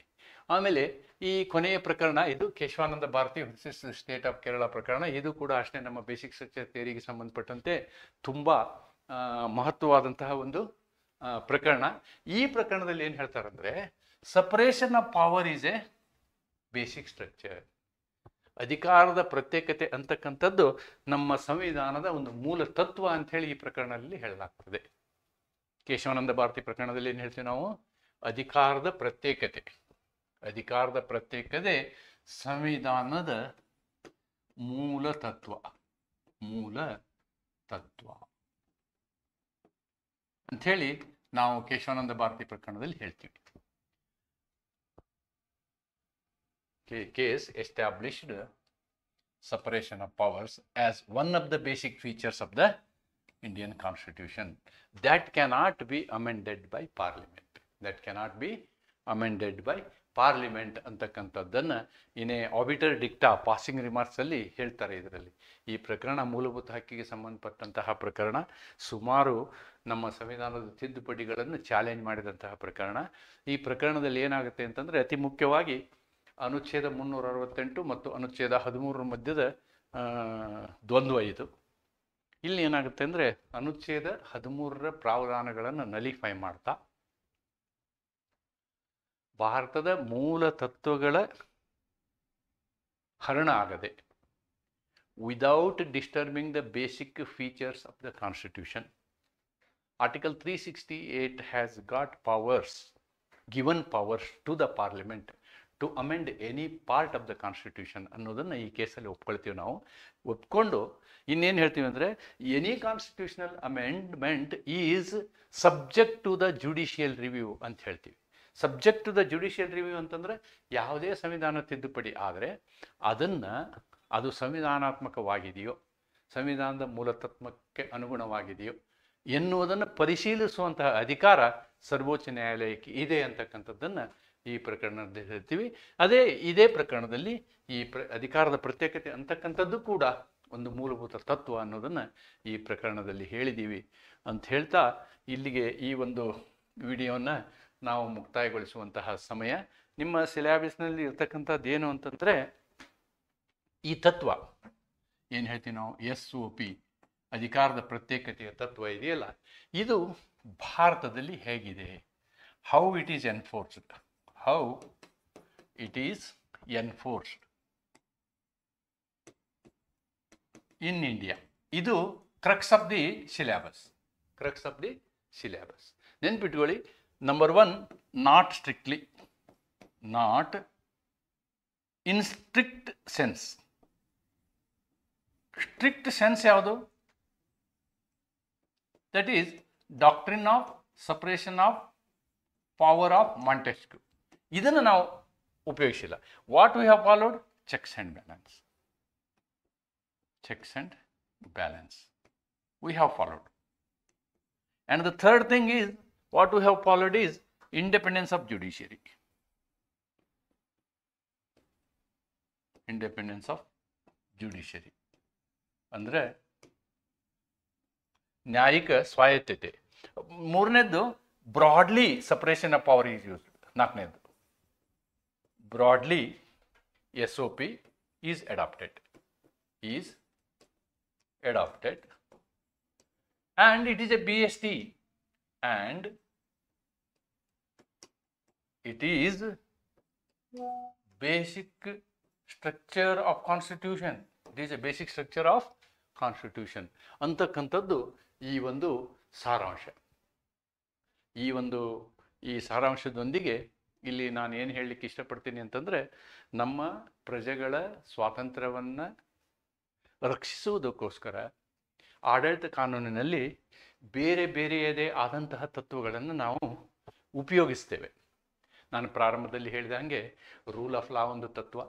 ಆಮೇಲೆ ಈ ಕೊನೆಯ ಪ್ರಕರಣ, ಇದು Keshavananda Bharati versus state of Kerala ಪ್ರಕರಣ. ಇದು ಕೂಡ ಅಷ್ಟೇ ನಮ್ಮ ಬೇಸಿಕ್ ಸ್ಟ್ರಕ್ಚರ್ ಥಿಯರಿಗೆ ಸಂಬಂಧಪಟ್ಟಂತೆ ತುಂಬ ಮಹತ್ವವಾದಂತಹ ಒಂದು ಪ್ರಕರಣ. ಈ ಪ್ರಕರಣದಲ್ಲಿ ಏನು ಹೇಳ್ತಾರಂದರೆ, separation of power is a basic structure. ಅಧಿಕಾರದ ಪ್ರತ್ಯೇಕತೆ ಅಂತಕ್ಕಂಥದ್ದು ನಮ್ಮ ಸಂವಿಧಾನದ ಒಂದು ಮೂಲ ತತ್ವ ಅಂಥೇಳಿ ಈ ಪ್ರಕರಣದಲ್ಲಿ ಹೇಳಲಾಗ್ತದೆ. ಕೇಶವಾನಂದ ಭಾರತಿ ಪ್ರಕರಣದಲ್ಲಿ ಏನು ಹೇಳ್ತೀವಿ ನಾವು, ಅಧಿಕಾರದ ಪ್ರತ್ಯೇಕತೆ ಸಂವಿಧಾನದ ಮೂಲ ತತ್ವ ಅಂಥೇಳಿ ನಾವು ಕೇಶವಾನಂದ ಭಾರತಿ ಪ್ರಕರಣದಲ್ಲಿ ಹೇಳ್ತೀವಿ. Case established separation of powers as one of the basic features of the Indian Constitution that cannot be amended by Parliament. ಅಂತಕ್ಕಂಥದ್ದನ್ನು ಇನ್ ಆಬಿಟರ್ ಡಿಕ್ಟಾ ಪಾಸಿಂಗ್ ರಿಮಾರ್ಕ್ಸ್ ಅಲ್ಲಿ ಹೇಳ್ತಾರೆ. ಇದರಲ್ಲಿ ಈ ಪ್ರಕರಣ ಮೂಲಭೂತ ಹಕ್ಕಿಗೆ ಸಂಬಂಧಪಟ್ಟಂತಹ ಪ್ರಕರಣ, ಸುಮಾರು ನಮ್ಮ ಸಂವಿಧಾನದ ತಿದ್ದುಪಡಿಗಳನ್ನು ಚಾಲೆಂಜ್ ಮಾಡಿದಂತಹ ಪ್ರಕರಣ. ಈ ಪ್ರಕರಣದಲ್ಲಿ ಏನಾಗುತ್ತೆ ಅಂತಂದರೆ, ಅತಿ ಮುಖ್ಯವಾಗಿ ಅನುಚ್ಛೇದ 368 ಮತ್ತು ಅನುಚ್ಛೇದ 13 ಮಧ್ಯದ ದ್ವಂದ್ವ ಇದು. ಇಲ್ಲಿ ಏನಾಗುತ್ತೆ ಅಂದರೆ, ಅನುಚ್ಛೇದ 13ರ ಪ್ರಾವಧಾನಗಳನ್ನು ನಲಿಫೈ ಮಾಡ್ತಾ ಭಾರತದ ಮೂಲ ತತ್ವಗಳ ಹರಣ ಆಗದೆ, without disturbing the basic features of the constitution, article 368 has got given powers to the parliament to amend any part of the constitution ಅನ್ನೋದನ್ನು ಈ ಕೇಸಲ್ಲಿ ಒಪ್ಕೊಳ್ತೀವಿ ನಾವು. ಒಪ್ಕೊಂಡು ಇನ್ನೇನು ಹೇಳ್ತೀವಿ ಅಂದರೆ, any constitutional amendment is subject to the judicial review ಅಂತ ಹೇಳ್ತೀವಿ. Subject to the judicial review ಅಂತಂದರೆ, ಯಾವುದೇ ಸಂವಿಧಾನ ತಿದ್ದುಪಡಿ ಆದರೆ ಅದು ಸಂವಿಧಾನಾತ್ಮಕವಾಗಿದೆಯೋ, ಸಂವಿಧಾನದ ಮೂಲತತ್ವಕ್ಕೆ ಅನುಗುಣವಾಗಿದೆಯೋ ಎನ್ನುವುದನ್ನು ಪರಿಶೀಲಿಸುವಂತಹ ಅಧಿಕಾರ ಸರ್ವೋಚ್ಚ ನ್ಯಾಯಾಲಯಕ್ಕೆ ಇದೆ ಅಂತಕ್ಕಂಥದ್ದನ್ನು ಈ ಪ್ರಕರಣದಲ್ಲಿ ಹೇಳ್ತೀವಿ. ಇದೇ ಪ್ರಕರಣದಲ್ಲಿ ಈ ಅಧಿಕಾರದ ಪ್ರತ್ಯೇಕತೆ ಅಂತಕ್ಕಂಥದ್ದು ಕೂಡ ಒಂದು ಮೂಲಭೂತ ತತ್ವ ಅನ್ನೋದನ್ನು ಈ ಪ್ರಕರಣದಲ್ಲಿ ಹೇಳಿದ್ದೀವಿ ಅಂತ ಹೇಳ್ತಾ, ಇಲ್ಲಿಗೆ ಈ ಒಂದು ವಿಡಿಯೋನ ನಾವು ಮುಕ್ತಾಯಗೊಳಿಸುವಂತಹ ಸಮಯ. ನಿಮ್ಮ ಸಿಲೆಬಸ್ನಲ್ಲಿ ಇರ್ತಕ್ಕಂಥದ್ದು ಏನು ಅಂತಂದರೆ, ಈ ತತ್ವ ಏನು ಹೇಳ್ತೀವಿ ನಾವು, SOP ಅಧಿಕಾರದ ಪ್ರತ್ಯೇಕತೆಯ ತತ್ವ ಇದೆಯಲ್ಲ, ಇದು ಭಾರತದಲ್ಲಿ ಹೇಗಿದೆ, how it is enforced in India. ಇದು ಕ್ರಕ್ಸ್ ಆಫ್ ದಿ ಸಿಲೆಬಸ್. ನೆನ್ಪಿಟ್ಕೊಳ್ಳಿ, number 1, not strictly, not in strict sense. Strict sense ಯಾವುದು? That is doctrine of separation of power of Montesquieu. ಇದನ್ನು ನಾವು ಉಪಯೋಗಿಸಿಲ್ಲ. What we have followed? Checks and balance we have followed. And the third thing is, what we have followed is independence of judiciary. ಅಂದರೆ ನ್ಯಾಯಿಕ ಸ್ವಾಯತ್ತತೆ. ಮೂರನೇದ್ದು broadly separation of power is used. ನಾಲ್ಕನೇದು broadly SOP is adopted and it is a BST and it is basic structure of constitution. It is a basic structure of constitution ಅಂತಕ್ಕಂಥದ್ದು ಈ ಒಂದು ಸಾರಾಂಶ. ಈ ಸಾರಾಂಶದೊಂದಿಗೆ ಇಲ್ಲಿ ನಾನು ಏನು ಹೇಳಲಿಕ್ಕೆ ಇಷ್ಟಪಡ್ತೀನಿ ಅಂತಂದರೆ, ನಮ್ಮ ಪ್ರಜೆಗಳ ಸ್ವಾತಂತ್ರ್ಯವನ್ನು ರಕ್ಷಿಸುವುದಕ್ಕೋಸ್ಕರ ಆಡಳಿತ ಕಾನೂನಿನಲ್ಲಿ ಬೇರೆ ಬೇರೆಯದೇ ಆದಂತಹ ತತ್ವಗಳನ್ನು ನಾವು ಉಪಯೋಗಿಸ್ತೇವೆ. ನಾನು ಪ್ರಾರಂಭದಲ್ಲಿ ಹೇಳಿದ ಹಾಗೆ ರೂಲ್ ಆಫ್ ಲಾ ಒಂದು ತತ್ವ,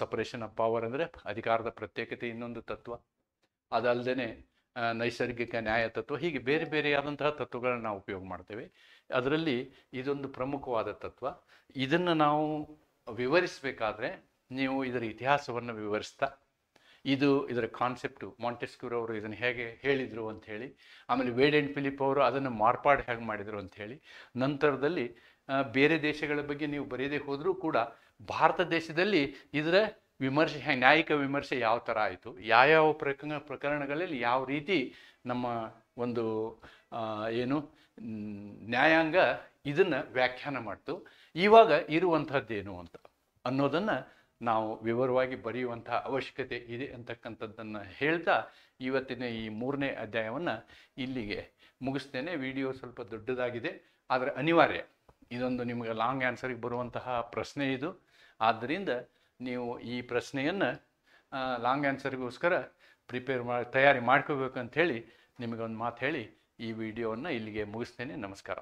ಸಪರೇಷನ್ ಆಫ್ ಪವರ್ ಅಂದರೆ ಅಧಿಕಾರದ ಪ್ರತ್ಯೇಕತೆ ಇನ್ನೊಂದು ತತ್ವ, ಅದಲ್ಲದೆ ನೈಸರ್ಗಿಕ ನ್ಯಾಯ ತತ್ವ, ಹೀಗೆ ಬೇರೆ ಬೇರೆಯಾದಂತಹ ತತ್ವಗಳನ್ನು ನಾವು ಉಪಯೋಗ ಮಾಡ್ತೇವೆ. ಅದರಲ್ಲಿ ಇದೊಂದು ಪ್ರಮುಖವಾದ ತತ್ವ. ಇದನ್ನು ನಾವು ವಿವರಿಸಬೇಕಾದ್ರೆ ನೀವು ಇದರ ಇತಿಹಾಸವನ್ನು ವಿವರಿಸ್ತಾ, ಇದರ ಕಾನ್ಸೆಪ್ಟು ಮಾಂಟೆಸ್ಕ್ಯೂರ್ ಅವರು ಇದನ್ನು ಹೇಗೆ ಹೇಳಿದರು ಅಂಥೇಳಿ, ಆಮೇಲೆ ವೇಡ್ ಆ್ಯಂಡ್ ಫಿಲಿಪ್ ಅವರು ಅದನ್ನು ಮಾರ್ಪಾಡು ಹೇಗೆ ಮಾಡಿದರು ಅಂಥೇಳಿ, ನಂತರದಲ್ಲಿ ಬೇರೆ ದೇಶಗಳ ಬಗ್ಗೆ ನೀವು ಬರೆಯದೇ ಹೋದರೂ ಕೂಡ ಭಾರತ ದೇಶದಲ್ಲಿ ಇದರ ವಿಮರ್ಶೆ, ನ್ಯಾಯಿಕ ವಿಮರ್ಶೆ ಯಾವ ಥರ ಆಯಿತು, ಯಾವ್ಯಾವ ಪ್ರಕರಣಗಳಲ್ಲಿ ಯಾವ ರೀತಿ ನಮ್ಮ ಒಂದು ನ್ಯಾಯಾಂಗ ಇದನ್ನು ವ್ಯಾಖ್ಯಾನ ಮಾಡ್ತು, ಇವಾಗ ಇರುವಂಥದ್ದೇನು ಅಂತ ಅನ್ನೋದನ್ನು ನಾವು ವಿವರವಾಗಿ ಬರೆಯುವಂತಹ ಅವಶ್ಯಕತೆ ಇದೆ ಅಂತಕ್ಕಂಥದ್ದನ್ನು ಹೇಳ್ತಾ ಇವತ್ತಿನ ಈ 3ನೇ ಅಧ್ಯಾಯವನ್ನು ಇಲ್ಲಿಗೆ ಮುಗಿಸ್ತೇನೆ. ವಿಡಿಯೋ ಸ್ವಲ್ಪ ದೊಡ್ಡದಾಗಿದೆ, ಆದರೆ ಅನಿವಾರ್ಯ. ಇದೊಂದು ನಿಮಗೆ ಲಾಂಗ್ ಆನ್ಸರಿಗೆ ಬರುವಂತಹ ಪ್ರಶ್ನೆ ಇದು. ಆದ್ದರಿಂದ ನೀವು ಈ ಪ್ರಶ್ನೆಯನ್ನು ಲಾಂಗ್ ಆನ್ಸರ್ಗೋಸ್ಕರ ತಯಾರಿ ಮಾಡ್ಕೋಬೇಕು ಅಂಥೇಳಿ ನಿಮಗೊಂದು ಮಾತು ಹೇಳಿ ಈ ವಿಡಿಯೋವನ್ನು ಇಲ್ಲಿಗೆ ಮುಗಿಸ್ತೇನೆ. ನಮಸ್ಕಾರ.